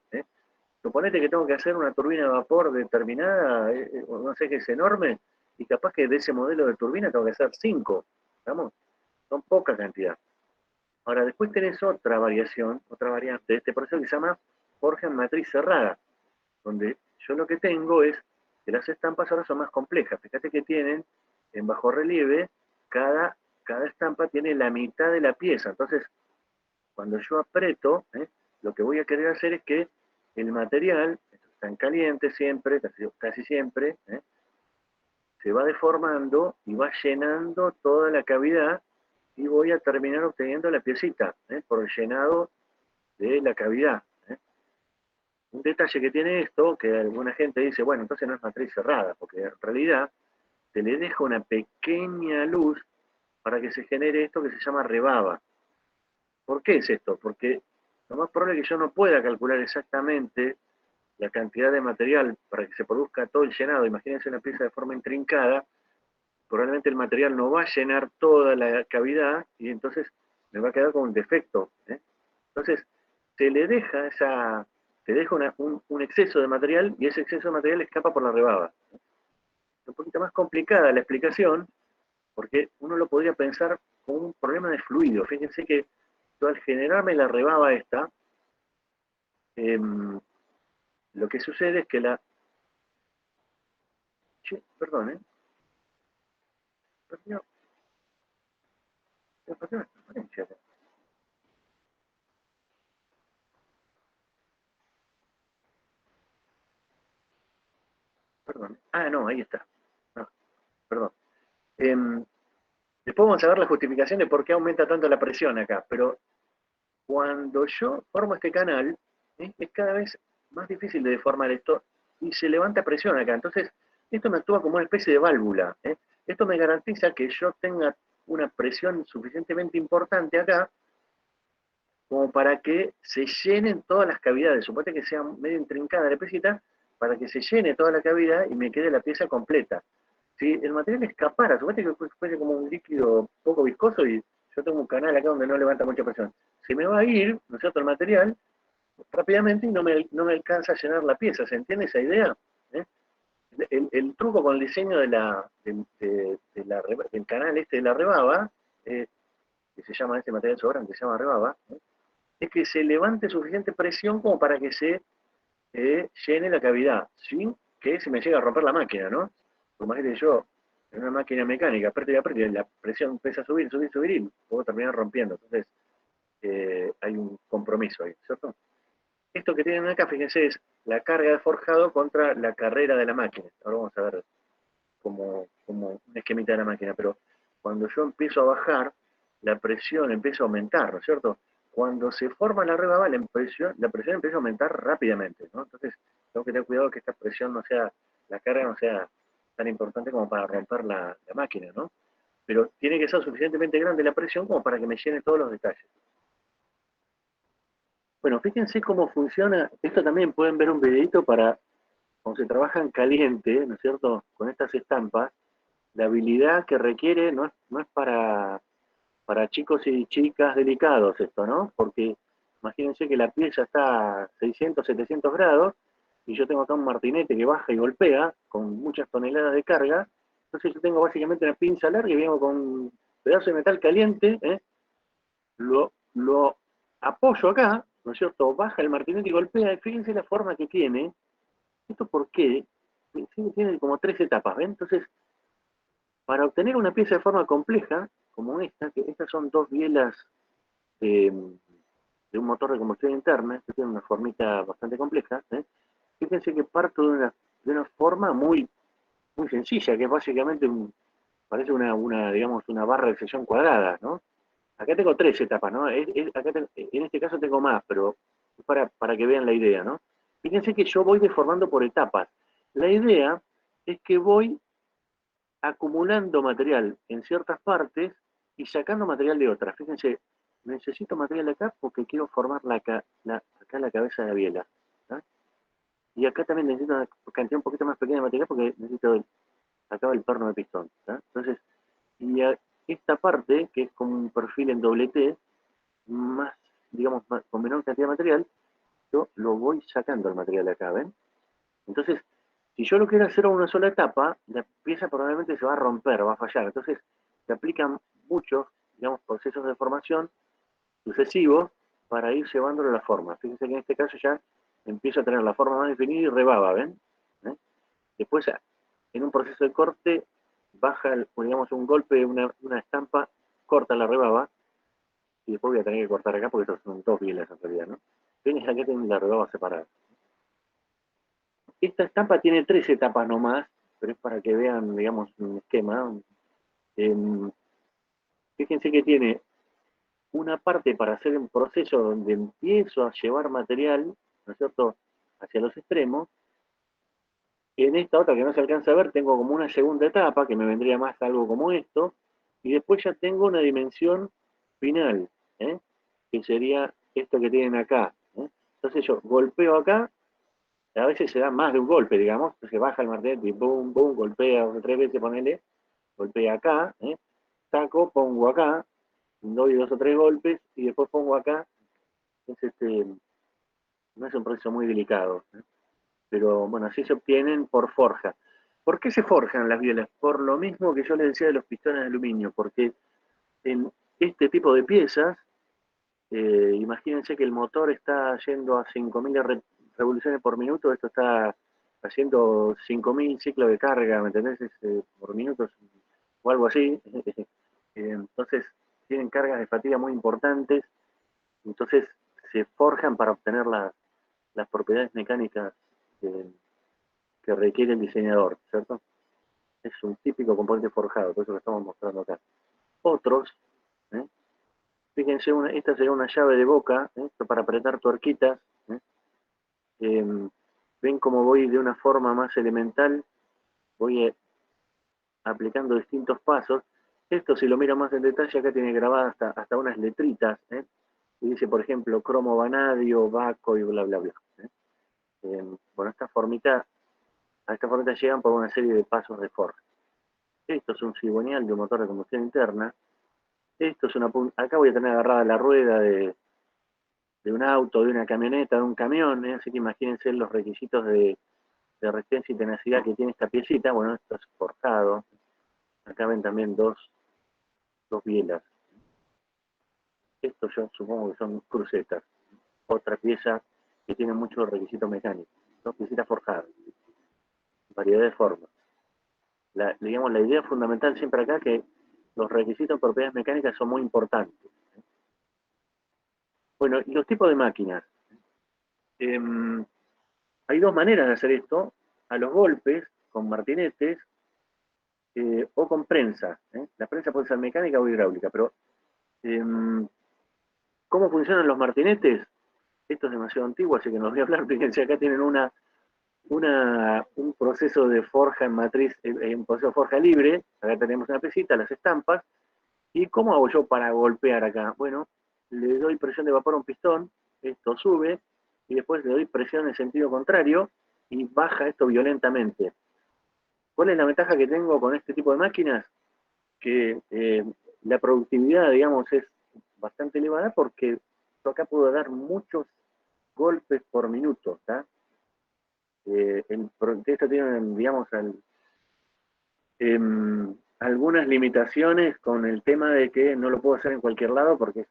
Suponete que tengo que hacer una turbina de vapor determinada, no sé qué es enorme, y capaz que de ese modelo de turbina tengo que hacer 5. ¿Estamos? Son poca cantidad. Ahora, después tenés otra variación, otra variante de este proceso que se llama forja en matriz cerrada, donde yo lo que tengo es que las estampas ahora son más complejas. Fíjate que tienen en bajo relieve, cada estampa tiene la mitad de la pieza. Entonces, cuando yo aprieto, lo que voy a querer hacer es que el material, está en caliente siempre, casi siempre, se va deformando y va llenando toda la cavidad y voy a terminar obteniendo la piecita por el llenado de la cavidad. Un detalle que tiene esto, que alguna gente dice, bueno, entonces no es matriz cerrada, porque en realidad se le deja una pequeña luz para que se genere esto que se llama rebaba. ¿Por qué es esto? Porque lo más probable es que yo no pueda calcular exactamente la cantidad de material para que se produzca todo el llenado. Imagínense una pieza de forma intrincada, probablemente el material no va a llenar toda la cavidad y entonces me va a quedar con un defecto. Entonces, se le deja un exceso de material y ese exceso de material escapa por la rebaba. Es un poquito más complicada la explicación, porque uno lo podría pensar como un problema de fluido. Fíjense que yo al generarme la rebaba esta, lo que sucede es que perdón, perdió la transparencia acá. Perdón. Ah, no, ahí está. No, perdón. Después vamos a ver la justificación de por qué aumenta tanto la presión acá, pero cuando yo formo este canal, es cada vez más difícil de deformar esto y se levanta presión acá. Entonces, esto me actúa como una especie de válvula. Esto me garantiza que yo tenga una presión suficientemente importante acá como para que se llenen todas las cavidades. Suponete que sea medio intrincada la piecita, para que se llene toda la cavidad y me quede la pieza completa. Si el material escapara, suponete que fuese como un líquido poco viscoso y yo tengo un canal acá donde no levanta mucha presión, se me va a ir, ¿no es cierto?, el material rápidamente y no me alcanza a llenar la pieza. ¿Se entiende esa idea? El truco con el diseño del canal este de la rebaba, que se llama este material sobrante, se llama rebaba, es que se levante suficiente presión como para que se llene la cavidad, sin que se me llegue a romper la máquina, ¿no? Porque imagínate yo, en una máquina mecánica, aprieta y la presión empieza a subir y puedo terminar rompiendo. Entonces, hay un compromiso ahí, ¿cierto? Esto que tienen acá, fíjense, es la carga de forjado contra la carrera de la máquina. Ahora vamos a ver como un esquemita de la máquina, pero cuando yo empiezo a bajar, la presión empieza a aumentar, ¿no es cierto? Cuando se forma la rebaba, la presión empieza a aumentar rápidamente, ¿no? Entonces, tengo que tener cuidado que esta presión no sea, la carga no sea tan importante como para romper la máquina, ¿no? Pero tiene que ser suficientemente grande la presión como para que me llene todos los detalles. Bueno, fíjense cómo funciona. Esto también pueden ver un videito para cuando se trabaja en caliente, ¿no es cierto? Con estas estampas, la habilidad que requiere no es para chicos y chicas delicados esto, ¿no? Porque imagínense que la pieza está a 600, 700 grados y yo tengo acá un martinete que baja y golpea con muchas toneladas de carga. Entonces yo tengo básicamente una pinza larga y vengo con un pedazo de metal caliente, lo apoyo acá, ¿no es cierto? Baja el martinete y golpea, y fíjense la forma que tiene. ¿Esto por qué? Tiene como 3 etapas, ¿ven? Entonces, para obtener una pieza de forma compleja, como esta, que estas son 2 bielas de, de un motor de combustión interna, que tiene una formita bastante compleja, fíjense que parto de una forma muy, muy sencilla, que es básicamente parece digamos, una barra de sección cuadrada, ¿no? Acá tengo 3 etapas, ¿no? En este caso tengo más, pero es para que vean la idea, ¿no? Fíjense que yo voy deformando por etapas. La idea es que voy acumulando material en ciertas partes y sacando material de otras. Fíjense, necesito material acá porque quiero formar acá la cabeza de la biela. ¿tá? Y acá también necesito una cantidad un poquito más pequeña de material porque necesito acá el perno de pistón. ¿tá? Entonces, esta parte, que es como un perfil en doble T, más, digamos, con menor cantidad de material, yo lo voy sacando el material de acá, ¿ven? Entonces, si yo lo quiero hacer a una sola etapa, la pieza probablemente se va a romper, va a fallar. Entonces, se aplican muchos, digamos, procesos de formación sucesivos para ir llevándolo a la forma. Fíjense que en este caso ya empiezo a tener la forma más definida y rebaba, ¿ven? Después, en un proceso de corte, baja, digamos, un golpe, una estampa, corta la rebaba, y después voy a tener que cortar acá porque estos son 2 bielas en realidad, ¿no? Ven, acá tengo la rebaba separada. Esta estampa tiene 3 etapas nomás, pero es para que vean, digamos, un esquema. Fíjense que tiene una parte para hacer un proceso donde empiezo a llevar material, ¿no es cierto?, hacia los extremos. En esta otra que no se alcanza a ver, tengo como una segunda etapa, que me vendría más algo como esto, y después ya tengo una dimensión final, que sería esto que tienen acá. Entonces yo golpeo acá, a veces se da más de un golpe, digamos, entonces baja el martillo y boom, boom, golpea 3 veces, ponele, golpea acá, saco, pongo acá, doy 2 o 3 golpes y después pongo acá. No es un proceso muy delicado, pero bueno, así se obtienen por forja. ¿Por qué se forjan las bielas? Por lo mismo que yo les decía de los pistones de aluminio, porque en este tipo de piezas, imagínense que el motor está yendo a 5.000 revoluciones por minuto, esto está haciendo 5.000 ciclos de carga, ¿me entendés? Por minutos o algo así. Entonces, tienen cargas de fatiga muy importantes, entonces se forjan para obtener las propiedades mecánicas que requiere el diseñador, ¿cierto? Es un típico componente forjado, por eso lo estamos mostrando acá. Otros, fíjense, esta sería una llave de boca, esto para apretar tuerquitas. Ven cómo voy de una forma más elemental, voy aplicando distintos pasos. Esto, si lo miro más en detalle, acá tiene grabadas hasta unas letritas, y dice, por ejemplo, cromo vanadio, Baco y bla, bla, bla. Bueno, a esta formita llegan por una serie de pasos de forja. Esto es un cigüeñal de un motor de combustión interna. Esto es acá voy a tener agarrada la rueda de un auto, de una camioneta, de un camión, así que imagínense los requisitos de resistencia y tenacidad que tiene esta piecita. Bueno, esto es forjado. Acá ven también dos bielas. Esto yo supongo que son crucetas. otra pieza que tiene muchos requisitos mecánicos. Son piecitas forjadas, variedad de formas. Digamos, la idea fundamental siempre acá es que los requisitos de propiedades mecánicas son muy importantes. Bueno, y los tipos de máquinas. Hay dos maneras de hacer esto: a los golpes, con martinetes, o con prensa. La prensa puede ser mecánica o hidráulica, pero ¿cómo funcionan los martinetes? Esto es demasiado antiguo, así que no voy a hablar. Fíjense, acá tienen un proceso de forja en matriz, un proceso de forja libre. Acá tenemos una pesita, las estampas. ¿Y cómo hago yo para golpear acá? Bueno, le doy presión de vapor a un pistón, esto sube, y después le doy presión en sentido contrario, y baja esto violentamente. ¿Cuál es la ventaja que tengo con este tipo de máquinas? Que la productividad, digamos, es bastante elevada, porque yo acá puedo dar muchos golpes por minuto, ¿tá? Esto tiene, digamos, algunas limitaciones con el tema de que no lo puedo hacer en cualquier lado porque es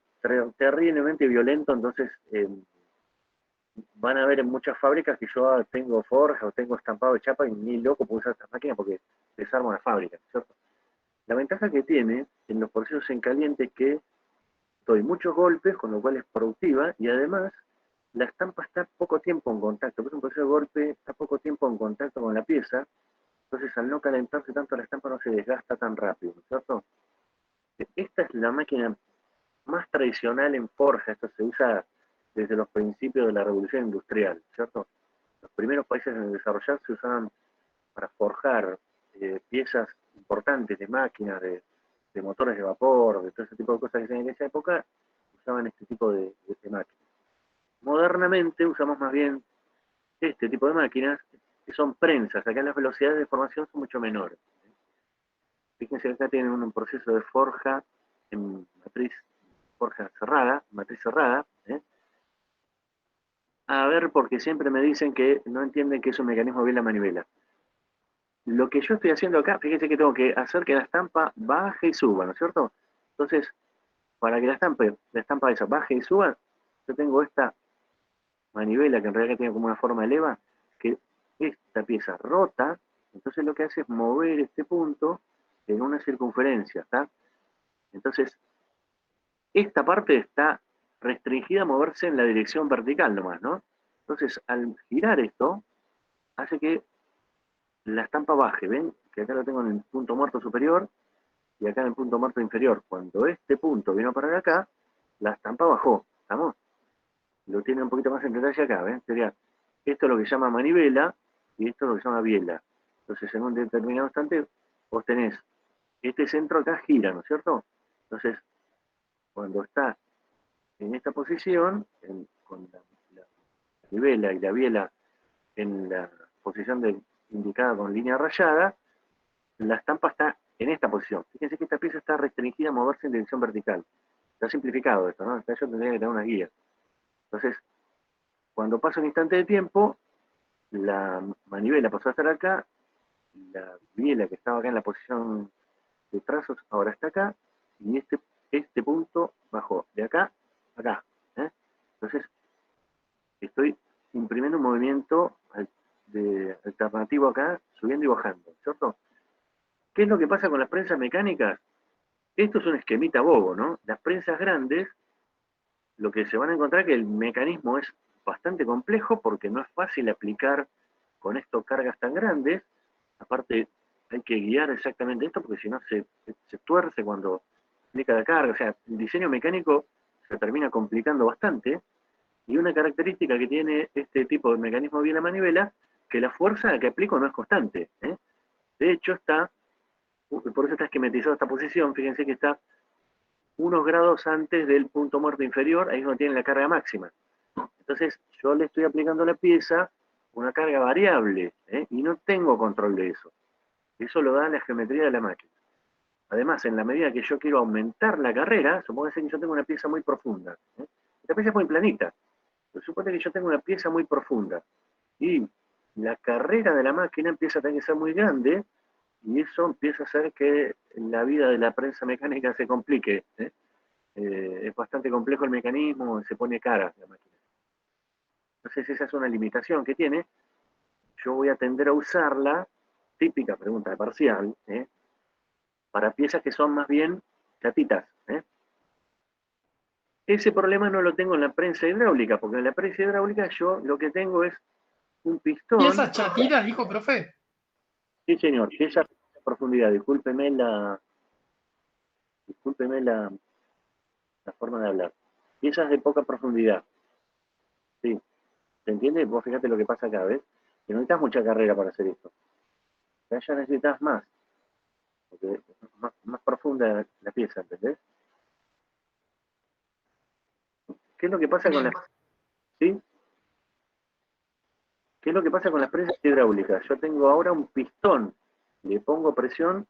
terriblemente violento. Entonces van a ver en muchas fábricas que yo tengo forja o tengo estampado de chapa y ni loco puedo usar estas máquinas porque desarmo la fábrica, ¿cierto? La ventaja que tiene en los procesos en caliente es que doy muchos golpes, con lo cual es productiva, y además la estampa está poco tiempo en contacto, porque un proceso de golpe está poco tiempo en contacto con la pieza. Entonces, al no calentarse tanto, la estampa no se desgasta tan rápido, ¿no es cierto? Esta es la máquina más tradicional en forja. Esto se usa desde los principios de la revolución industrial, ¿cierto? Los primeros países en desarrollar se usaban para forjar piezas importantes de máquinas, de motores de vapor, de todo ese tipo de cosas que se en esa época, usaban este tipo de máquinas. Modernamente usamos más bien este tipo de máquinas, que son prensas. Acá las velocidades de formación son mucho menores. Fíjense que acá tienen un proceso de forja en matriz, forja cerrada, matriz cerrada. A ver, porque siempre me dicen que no entienden que es un mecanismo de biela-manivela. Lo que yo estoy haciendo acá, fíjense que tengo que hacer que la estampa baje y suba, ¿no es cierto? Entonces, para que la estampa esa baje y suba, yo tengo esta manivela, que en realidad tiene como una forma de leva, que esta pieza rota. Entonces lo que hace es mover este punto en una circunferencia, ¿está? Entonces, esta parte está restringida a moverse en la dirección vertical nomás, ¿no? Entonces, al girar esto, hace que la estampa baje. ¿Ven? Que acá lo tengo en el punto muerto superior y acá en el punto muerto inferior. Cuando este punto vino a parar acá, la estampa bajó, ¿estamos? Lo tiene un poquito más en detalle acá, ¿ven? Sería, esto es lo que se llama manivela y esto es lo que se llama biela. Entonces, en un determinado instante, vos tenés este centro acá gira, ¿no es cierto? Entonces, cuando está en esta posición, con la manivela y la biela en la posición indicada con línea rayada, la estampa está en esta posición. Fíjense que esta pieza está restringida a moverse en dirección vertical. Está simplificado esto, ¿no? Yo tendría que tener una guía. Entonces, cuando pasa un instante de tiempo, la manivela pasó a estar acá, la biela que estaba acá en la posición de trazos ahora está acá, y este punto bajó de acá a acá. Entonces, estoy imprimiendo un movimiento alternativo acá, subiendo y bajando, ¿cierto? ¿Qué es lo que pasa con las prensas mecánicas? Esto es un esquemita bobo, ¿no? Las prensas grandes, lo que se van a encontrar es que el mecanismo es bastante complejo porque no es fácil aplicar con esto cargas tan grandes. Aparte, hay que guiar exactamente esto porque si no se tuerce cuando aplica la carga. O sea, el diseño mecánico se termina complicando bastante. Y una característica que tiene este tipo de mecanismo de la manivela, que la fuerza que aplico no es constante. De hecho, por eso está esquematizada esta posición. Fíjense que está unos grados antes del punto muerto inferior, ahí es donde tiene la carga máxima. Entonces, yo le estoy aplicando a la pieza una carga variable, y no tengo control de eso. Eso lo da la geometría de la máquina. Además, en la medida que yo quiero aumentar la carrera, supóngase que yo tengo una pieza muy profunda. Esta pieza es muy planita, pero supone que yo tengo una pieza muy profunda. Y la carrera de la máquina empieza a tener que ser muy grande, y eso empieza a hacer que la vida de la prensa mecánica se complique. Es bastante complejo el mecanismo, se pone cara la máquina. Entonces esa es una limitación que tiene. Yo voy a tender a usarla, típica pregunta de parcial, para piezas que son más bien chatitas. Ese problema no lo tengo en la prensa hidráulica, porque en la prensa hidráulica yo lo que tengo es un pistón. ¿Piezas chatitas, dijo, profe? Sí, señor, que esa profundidad, discúlpeme la forma de hablar. Piezas de poca profundidad. Sí, ¿se entiende? Vos fíjate lo que pasa acá, ¿ves? Que no necesitas mucha carrera para hacer esto. Ya necesitas más, porque es más profunda la pieza, ¿entendés? ¿Qué es lo que pasa con Bien. las... ¿Sí? ¿Qué es lo que pasa con las prensas hidráulicas? Yo tengo ahora un pistón, le pongo presión,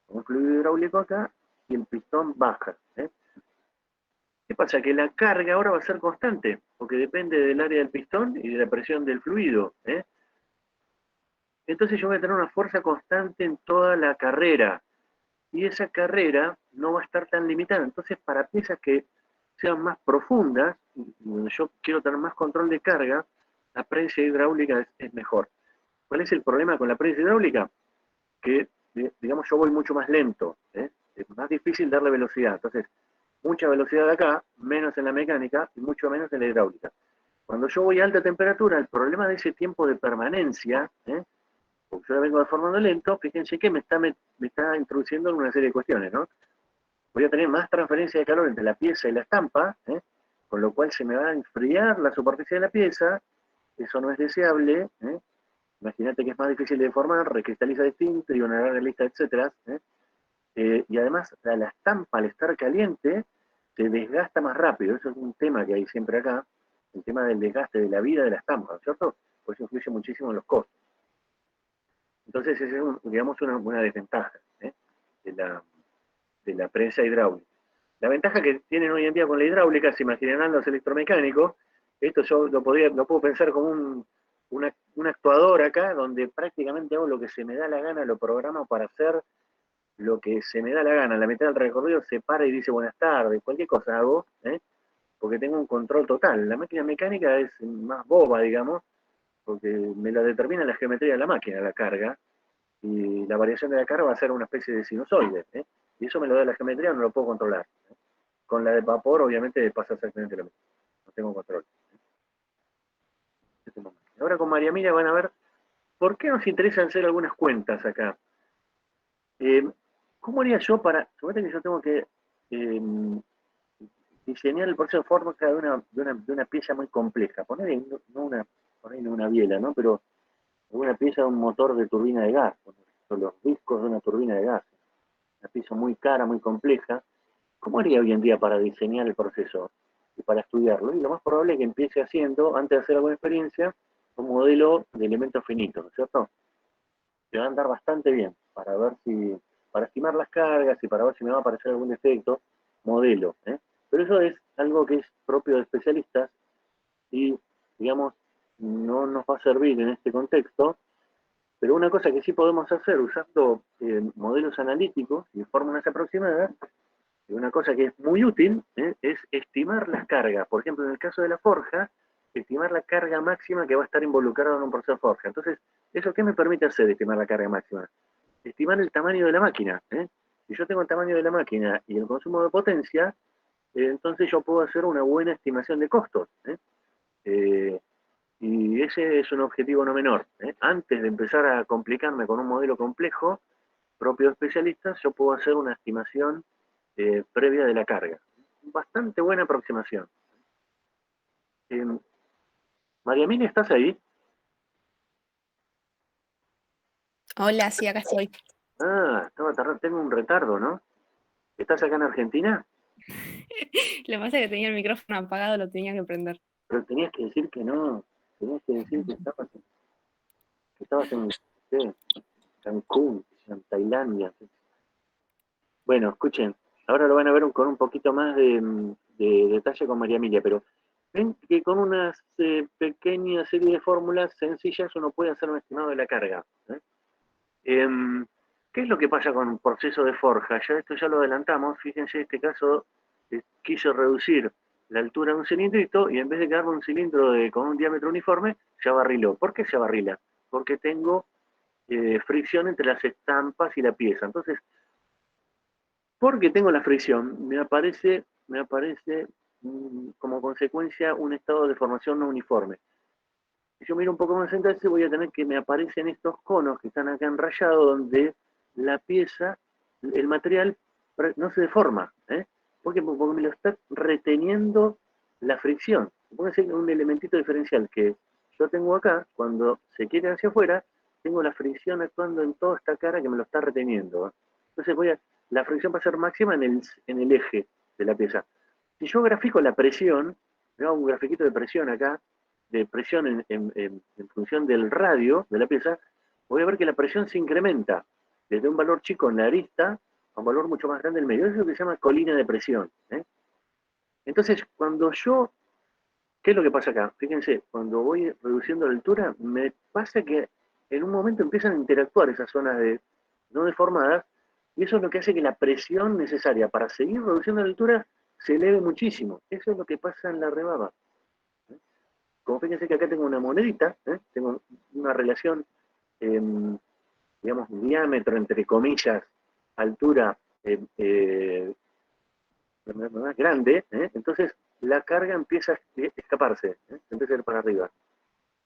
un fluido hidráulico acá, y el pistón baja. ¿Qué pasa? Que la carga ahora va a ser constante, porque depende del área del pistón y de la presión del fluido. Entonces yo voy a tener una fuerza constante en toda la carrera, y esa carrera no va a estar tan limitada. Entonces, para piezas que sean más profundas, y donde yo quiero tener más control de carga, la prensa hidráulica es mejor. ¿Cuál es el problema con la prensa hidráulica? Que, digamos, yo voy mucho más lento, es más difícil darle velocidad. Entonces, mucha velocidad acá, menos en la mecánica y mucho menos en la hidráulica. Cuando yo voy a alta temperatura, el problema de ese tiempo de permanencia, porque yo la vengo deformando lento, fíjense que me está introduciendo en una serie de cuestiones, ¿no? Voy a tener más transferencia de calor entre la pieza y la estampa, con lo cual se me va a enfriar la superficie de la pieza, eso no es deseable, imagínate que es más difícil de deformar, recristaliza distinto y una larga lista, etcétera, y además la estampa al estar caliente se desgasta más rápido, eso es un tema que hay siempre acá, el tema del desgaste de la vida de la estampa, ¿no es cierto? Pues eso influye muchísimo en los costos. Entonces, esa es, digamos, una desventaja de la prensa hidráulica. La ventaja que tienen hoy en día con la hidráulica, se imaginarán los electromecánicos, esto yo lo puedo pensar como un actuador acá, donde prácticamente hago lo que se me da la gana, lo programo para hacer lo que se me da la gana. La mitad del recorrido se para y dice buenas tardes, cualquier cosa hago, porque tengo un control total. La máquina mecánica es más boba, digamos, porque me la determina la geometría de la máquina, la carga, y la variación de la carga va a ser una especie de sinusoide, y eso me lo da la geometría, no lo puedo controlar. Con la de vapor, obviamente, pasa exactamente lo mismo. No tengo control. Ahora con María Emilia van a ver por qué nos interesa hacer algunas cuentas acá. ¿Cómo haría yo para... Suponete que yo tengo que diseñar el proceso de fórmula de una pieza muy compleja. Ponerle una biela, ¿no? Pero una pieza de un motor de turbina de gas, o los discos de una turbina de gas. Una pieza muy cara, muy compleja. ¿Cómo haría hoy en día para diseñar el proceso y para estudiarlo? Y lo más probable es que empiece haciendo, antes de hacer alguna experiencia, un modelo de elementos finitos, ¿no es cierto? Te va a andar bastante bien para estimar las cargas y para ver si me va a aparecer algún defecto, modelo. Pero eso es algo que es propio de especialistas y, digamos, no nos va a servir en este contexto. Pero una cosa que sí podemos hacer usando modelos analíticos y fórmulas aproximadas, y una cosa que es muy útil, es estimar las cargas. Por ejemplo, en el caso de la forja, estimar la carga máxima que va a estar involucrada en un proceso de forja. Entonces, ¿eso qué me permite hacer, estimar la carga máxima? Estimar el tamaño de la máquina. Si yo tengo el tamaño de la máquina y el consumo de potencia, entonces yo puedo hacer una buena estimación de costos. Y ese es un objetivo no menor. Antes de empezar a complicarme con un modelo complejo, propio de especialistas, yo puedo hacer una estimación previa de la carga. Bastante buena aproximación. María Emilia, ¿estás ahí? Hola, sí, acá estoy. Ah, estaba tardando, tengo un retardo, ¿no? ¿Estás acá en Argentina? Lo que pasa es que tenía el micrófono apagado, lo tenía que prender. Pero tenías que decir que no, tenías que decir que estabas en Cancún, en Tailandia. Bueno, escuchen, ahora lo van a ver con un poquito más de detalle con María Emilia, pero ven que con una pequeña serie de fórmulas sencillas uno puede hacer un estimado de la carga. ¿Qué es lo que pasa con un proceso de forja? Esto ya lo adelantamos, fíjense, en este caso quise reducir la altura de un cilindrito y en vez de quedarme un cilindro con un diámetro uniforme, se abarriló. ¿Por qué se abarrila? Porque tengo fricción entre las estampas y la pieza. Entonces, porque tengo la fricción, me aparece como consecuencia un estado de deformación no uniforme. Si yo miro un poco más entonces voy a tener que me aparecen estos conos que están acá enrayados donde la pieza, el material no se deforma. ¿Por qué? Porque me lo está reteniendo la fricción. Pónganse un elementito diferencial que yo tengo acá, cuando se quiere hacia afuera, tengo la fricción actuando en toda esta cara que me lo está reteniendo. Entonces la fricción va a ser máxima en el eje de la pieza. Si yo grafico la presión, me hago un grafiquito de presión acá, de presión en función del radio de la pieza, voy a ver que la presión se incrementa desde un valor chico en la arista a un valor mucho más grande en el medio. Eso es lo que se llama colina de presión. Entonces, ¿qué es lo que pasa acá? Fíjense, cuando voy reduciendo la altura, me pasa que en un momento empiezan a interactuar esas zonas no deformadas, y eso es lo que hace que la presión necesaria para seguir reduciendo la altura se eleve muchísimo. Eso es lo que pasa en la rebaba. Como fíjense que acá tengo una monedita, tengo una relación, digamos, diámetro, entre comillas, altura más grande, entonces la carga empieza a escaparse, empieza a ir para arriba.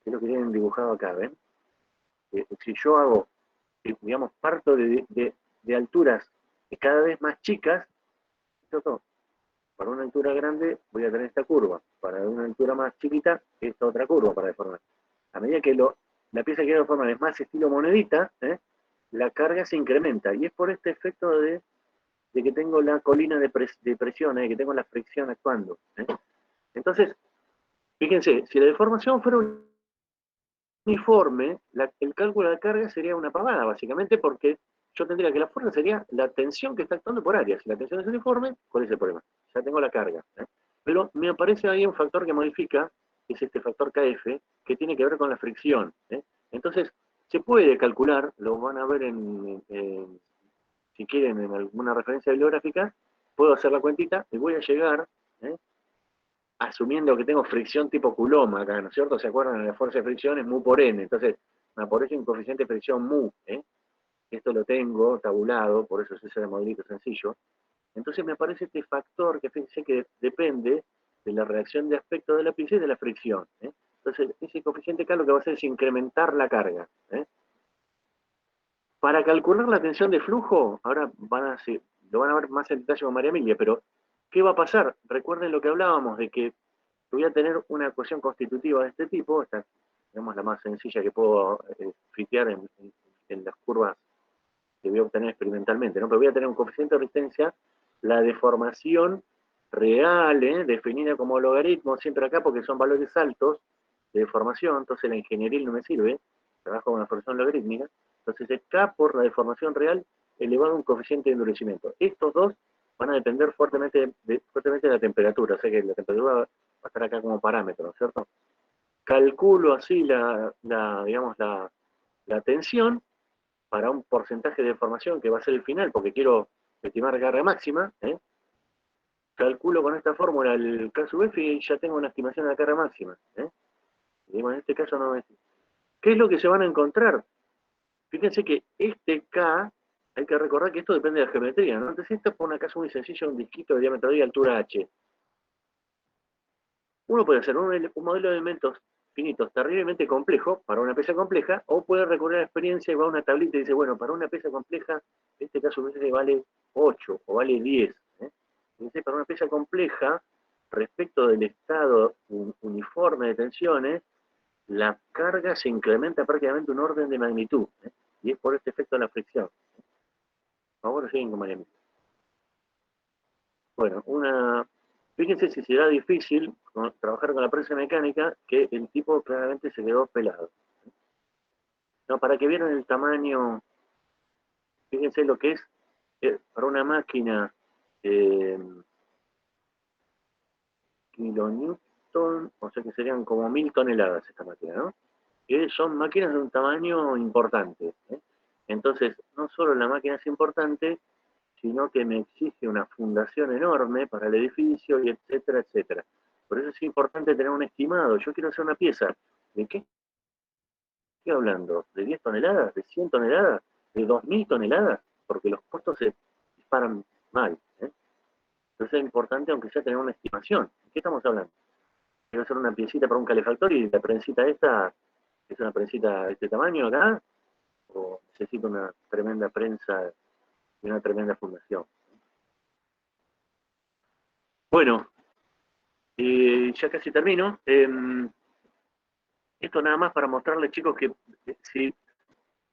Es lo que tienen dibujado acá, ¿ven? Si yo hago, digamos, parto de alturas cada vez más chicas, para una altura grande voy a tener esta curva, para una altura más chiquita, esta otra curva para deformar. A medida que la pieza que quiero deformar es más estilo monedita, la carga se incrementa, y es por este efecto de que tengo la colina de presión, que tengo la fricción actuando. Entonces, fíjense, si la deformación fuera uniforme, el cálculo de la carga sería una pavada, básicamente, porque yo tendría que la fuerza sería la tensión que está actuando por área. Si la tensión es uniforme, ¿cuál es el problema? Ya tengo la carga. Pero me aparece ahí un factor que modifica, que es este factor KF, que tiene que ver con la fricción. Entonces, se puede calcular, lo van a ver si quieren, en alguna referencia bibliográfica, puedo hacer la cuentita y voy a llegar, asumiendo que tengo fricción tipo Coulomb acá, ¿no es cierto? ¿Se acuerdan? De la fuerza de fricción es mu por n, entonces me aparece un coeficiente de fricción mu, esto lo tengo tabulado, por eso es ese modelito sencillo. Entonces me aparece este factor que fíjense que depende de la reacción de aspecto de la pieza y de la fricción. Entonces ese coeficiente acá lo que va a hacer es incrementar la carga. Para calcular la tensión de flujo, ahora lo van a ver más en detalle con María Emilia, pero ¿qué va a pasar? Recuerden lo que hablábamos de que voy a tener una ecuación constitutiva de este tipo, esta es, digamos, la más sencilla que puedo fitear en las curvas que voy a obtener experimentalmente, ¿no? Pero voy a tener un coeficiente de resistencia, la deformación real, definida como logaritmo, siempre acá porque son valores altos de deformación, entonces la ingeniería no me sirve, trabajo con una función logarítmica, entonces K por la deformación real elevado a un coeficiente de endurecimiento. Estos dos van a depender fuertemente de la temperatura, o sea que la temperatura va a estar acá como parámetro, ¿no es cierto? Calculo así digamos, la tensión para un porcentaje de deformación que va a ser el final, porque quiero estimar carga máxima, calculo con esta fórmula el K sub F y ya tengo una estimación de la carga máxima. Digamos, en este caso no es. ¿Qué es lo que se van a encontrar? Fíjense que este K, hay que recordar que esto depende de la geometría, ¿no? Entonces esto es por una caso muy sencilla, un disquito de diámetro D y altura H. Uno puede hacer un modelo de elementos finitos terriblemente complejo para una pieza compleja, o puede recurrir a la experiencia y va a una tablita y dice, bueno, para una pieza compleja, este caso vale 8 o vale 10. Entonces, para una pieza compleja, respecto del estado uniforme de tensiones, la carga se incrementa prácticamente un orden de magnitud, y es por este efecto de la fricción. Ahora siguen con María Emilia. Bueno, fíjense si será difícil trabajar con la presa mecánica, que el tipo claramente se quedó pelado. No, para que vieran el tamaño, fíjense lo que es para una máquina kilonewton, o sea que serían como 1000 toneladas esta máquina, ¿no? Que son máquinas de un tamaño importante. Entonces, no solo la máquina es importante, sino que me exige una fundación enorme para el edificio, y etcétera, etcétera. Por eso es importante tener un estimado. Yo quiero hacer una pieza. ¿De qué estoy hablando? ¿De 10 toneladas? ¿De 100 toneladas? ¿De 2000 toneladas? Porque los costos se disparan mal. Entonces es importante, aunque sea, tener una estimación. ¿De qué estamos hablando? Quiero hacer una piecita para un calefactor y la prensita esta es una prensita de este tamaño acá, o necesito una tremenda prensa y una tremenda fundación. Bueno, ya casi termino. Esto nada más para mostrarles, chicos, que si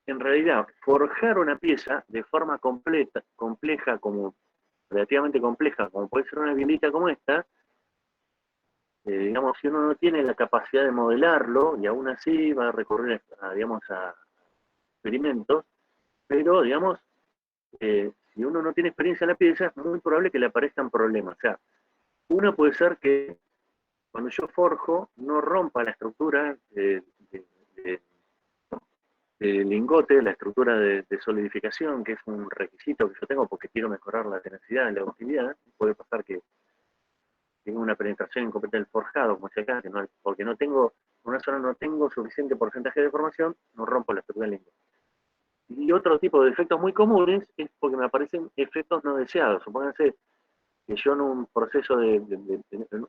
en realidad forjar una pieza de forma compleja, como relativamente compleja, como puede ser una violita como esta, digamos, si uno no tiene la capacidad de modelarlo, y aún así va a recurrir a experimentos, pero, digamos, si uno no tiene experiencia en la pieza, es muy probable que le aparezcan problemas. O sea, uno puede ser que cuando yo forjo no rompa la estructura del lingote, la estructura de solidificación, que es un requisito que yo tengo porque quiero mejorar la tenacidad y la ductilidad. Puede pasar que tengo una penetración incompleta del forjado, como decía acá, porque no tengo, en una zona no tengo suficiente porcentaje de deformación, no rompo la estructura del lingote. Y otro tipo de efectos muy comunes es porque me aparecen efectos no deseados. Supónganse que yo en un proceso en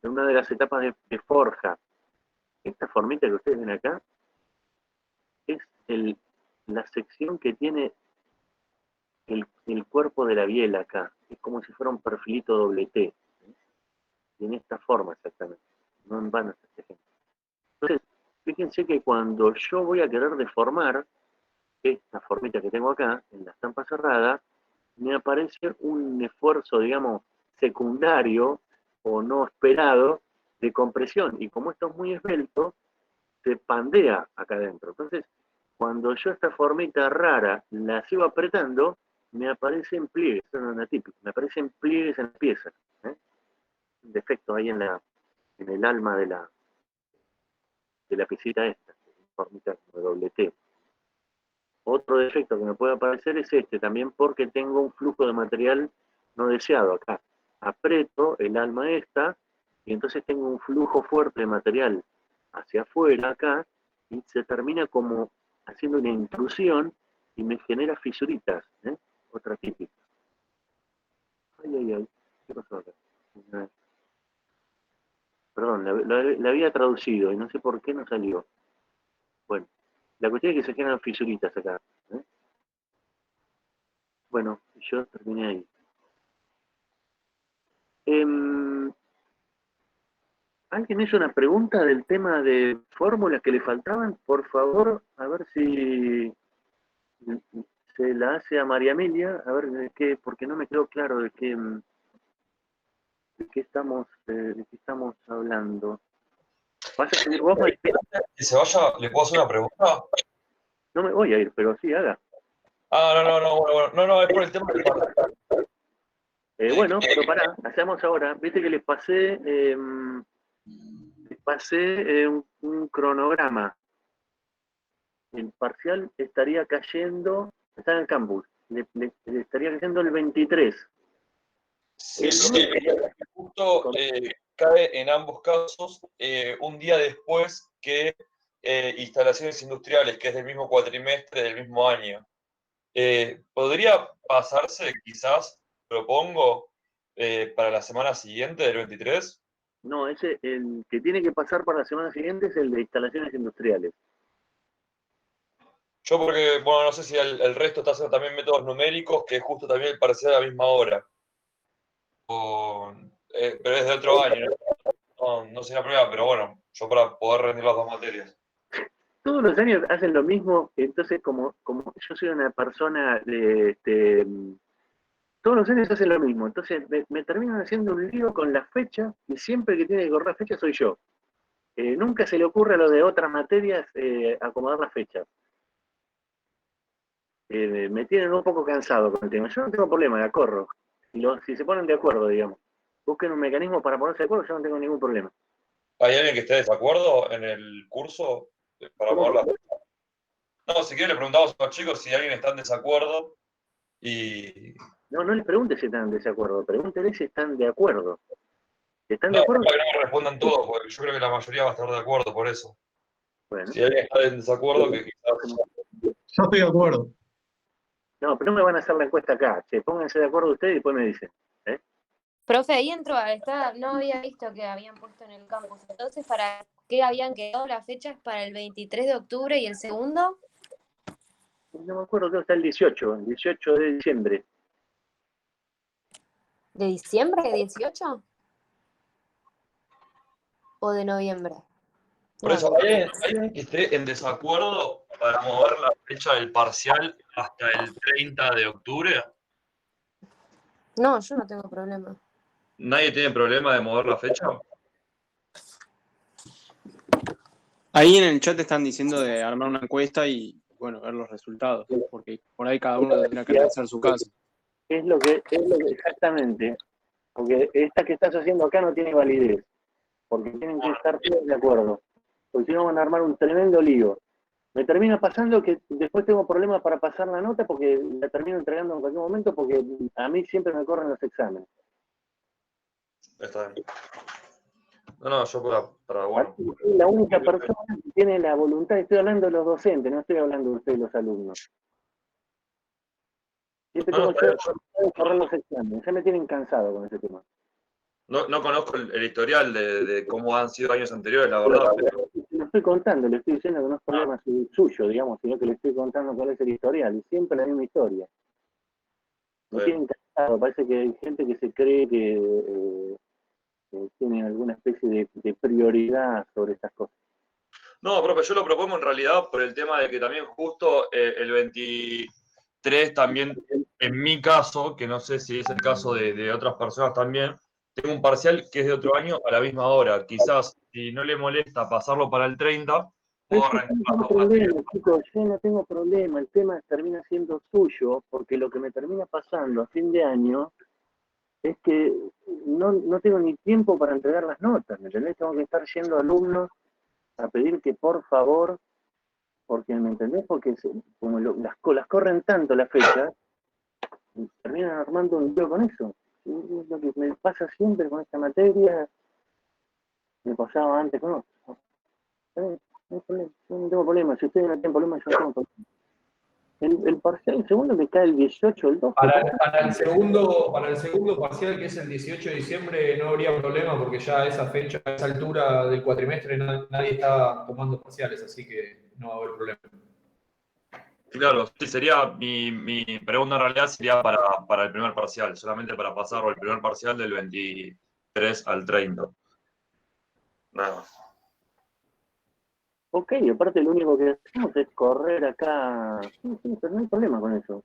una de las etapas de forja, esta formita que ustedes ven acá, es la sección que tiene el cuerpo de la biela acá. Es como si fuera un perfilito doble T. Y en esta forma exactamente. No en vano este ejemplo. Entonces, fíjense que cuando yo voy a querer deformar esta formita que tengo acá, en la estampa cerrada, me aparece un esfuerzo, digamos, secundario o no esperado de compresión. Y como esto es muy esbelto, se pandea acá adentro. Entonces, cuando yo esta formita rara la sigo apretando, me aparecen pliegues, eso no es atípico, me aparecen pliegues en la pieza. Un defecto ahí en el alma de la piecita esta, formita como doble T. Otro defecto que me puede aparecer es este, también porque tengo un flujo de material no deseado acá. Aprieto el alma esta y entonces tengo un flujo fuerte de material hacia afuera acá y se termina como haciendo una intrusión y me genera fisuritas. Otra típica. Ay, ay, ay. ¿Qué pasó acá? Perdón, la había traducido y no sé por qué no salió. Bueno, la cuestión es que se generan fisuritas acá. Bueno, yo terminé ahí. ¿Alguien hizo una pregunta del tema de fórmulas que le faltaban? Por favor, a ver si se la hace a María Emilia, a ver de qué, porque no me quedó claro de qué estamos hablando. ¿Vas a seguir vos, María? Que se vaya, ¿le puedo hacer una pregunta? No me voy a ir, pero sí, haga. No, es por el tema de Bueno, pero pará, hacemos ahora. Viste que les pasé un cronograma. El parcial estaría cayendo, está en el campus, le estaría cayendo el 23. Sí, justo cae en ambos casos un día después que instalaciones industriales, que es del mismo cuatrimestre del mismo año. ¿Podría pasarse, quizás, propongo, para la semana siguiente del 23? No, el que tiene que pasar para la semana siguiente es el de instalaciones industriales. Yo porque, bueno, no sé si el resto está haciendo también métodos numéricos, que es justo también el parcial a la misma hora. Pero es de otro año, no sé la prueba, pero bueno, yo para poder rendir las dos materias. Todos los años hacen lo mismo, entonces como yo soy una persona todos los años hacen lo mismo, entonces me terminan haciendo un lío con la fecha y siempre que tiene que correr fecha soy yo. Nunca se le ocurre a lo de otras materias acomodar las fechas. Me tienen un poco cansado con el tema. Yo no tengo problema, la corro. Si se ponen de acuerdo, digamos. Busquen un mecanismo para ponerse de acuerdo, yo no tengo ningún problema. ¿Hay alguien que esté de desacuerdo en el curso para mover la fecha? No, si quiere le preguntamos a los chicos si alguien está en desacuerdo y No, no les pregunte si están en desacuerdo, pregúntenle si están de acuerdo. Si están de No, acuerdo, para que no me respondan todos, porque yo creo que la mayoría va a estar de acuerdo por eso. bueno. Si alguien está en desacuerdo, que quizás... Yo estoy de acuerdo. No, pero no me van a hacer la encuesta acá. Che, pónganse de acuerdo ustedes y después me dicen. Profe, ahí entró, no había visto que habían puesto en el campus. Entonces, ¿para qué habían quedado las fechas para el 23 de octubre y el segundo? No me acuerdo, creo que está el 18 de diciembre. ¿De diciembre, 18? ¿O de noviembre? Por eso, ¿hay alguien que esté en desacuerdo para mover la fecha del parcial hasta el 30 de octubre? No, yo no tengo problema. ¿Nadie tiene problema de mover la fecha? Ahí en el chat están diciendo de armar una encuesta y, bueno, ver los resultados, porque por ahí cada uno tendrá que analizar su caso. Es lo que exactamente, porque esta que estás haciendo acá no tiene validez, porque tienen que estar todos de acuerdo, porque si no van a armar un tremendo lío. Me termina pasando que después tengo problemas para pasar la nota porque la termino entregando en cualquier momento porque a mí siempre me corren los exámenes. Está bien. No, yo para bueno. Soy la única persona que tiene la voluntad, estoy hablando de los docentes, no estoy hablando de ustedes los alumnos. Siempre tengo yo la voluntad de correr los exámenes, ya me tienen cansado con ese tema. No conozco el historial de cómo han sido años anteriores, la verdad. Pero... Lo estoy contando, le estoy diciendo que no es problema suyo, digamos, sino que le estoy contando cuál es el historial, y siempre la misma historia. Me tienen cansado, parece que hay gente que se cree que tiene alguna especie de prioridad sobre estas cosas. No, profe, yo lo propongo en realidad por el tema de que también justo el 23 también, en mi caso, que no sé si es el caso de otras personas también, tengo un parcial que es de otro año a la misma hora. Quizás, si no le molesta pasarlo para el 30, puedo arrancar No tengo problema, chicos, yo no tengo problema, el tema termina siendo suyo, porque lo que me termina pasando a fin de año es que no tengo ni tiempo para entregar las notas, ¿me entendés? Tengo que estar yendo a alumnos a pedir que por favor, porque, ¿me entendés? Porque como las corren tanto las fechas, terminan armando un lío con eso. Es lo que me pasa siempre con esta materia, me pasaba antes con otros. No tengo problema, si ustedes no tienen problema, yo no tengo problema. El parcial, el segundo que cae el 18, el 2. Para el segundo parcial, que es el 18 de diciembre, no habría problema porque ya a esa fecha, a esa altura del cuatrimestre, nadie está tomando parciales, así que no va a haber problema. Claro, sí, sería mi pregunta en realidad sería para el primer parcial, solamente para pasarlo el primer parcial del 23 al 30. Nada más. Ok, aparte lo único que hacemos es correr acá. Sí, pero no hay problema con eso.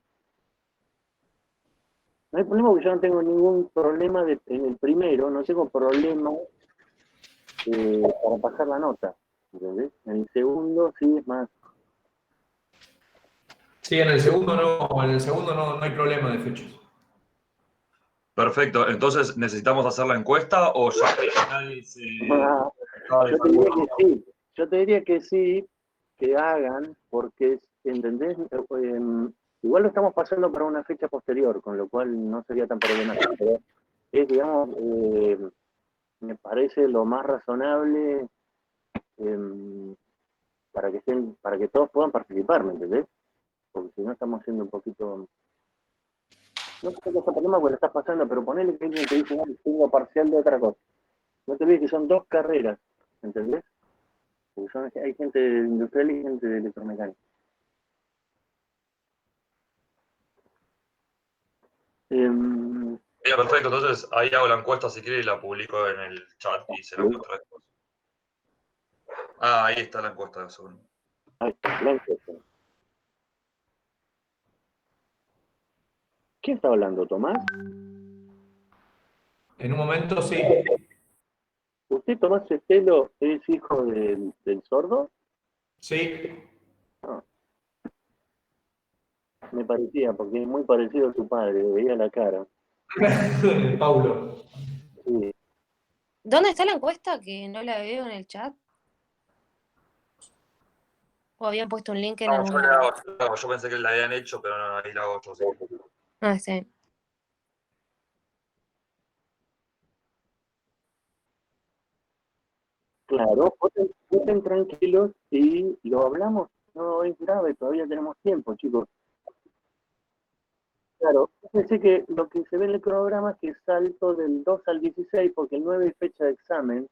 No hay problema porque yo no tengo ningún problema en el primero, no tengo problema para pasar la nota. ¿Entendés? En el segundo sí es más. Sí, en el segundo no hay problema de fechas. Perfecto, entonces ¿necesitamos hacer la encuesta o ya nadie se... Yo te diría que sí, yo te diría que sí, que hagan, porque, ¿entendés? Igual lo estamos pasando para una fecha posterior, con lo cual no sería tan problemático, pero es, digamos, me parece lo más razonable para que todos puedan participar, ¿me entendés? Porque si no estamos haciendo un poquito... No sé qué problema porque lo estás pasando, pero ponele que alguien te dice, no, tengo parcial de otra cosa. No te olvides que son dos carreras, ¿entendés? Porque hay gente industrial y gente de electromecánica. Perfecto, entonces ahí hago la encuesta si quiere y la publico en el chat y se la muestra después. Ah, ahí está la encuesta de segundo. Ahí está, la encuesta. ¿Quién está hablando, Tomás? En un momento sí. ¿Usted, Tomás Estelo, es hijo del sordo? Sí. No. Me parecía, porque es muy parecido a su padre, veía la cara. Paulo. Sí. ¿Dónde está la encuesta? Que no la veo en el chat. ¿O habían puesto un link en No, algún yo lado? yo pensé que la habían hecho, pero no, ahí la hago yo. Sí. Ah, sí. Claro, voten tranquilos y lo hablamos, no es grave, todavía tenemos tiempo, chicos. Claro, fíjense que lo que se ve en el cronograma es que salto del 2 al 16, porque el 9 es fecha de examen,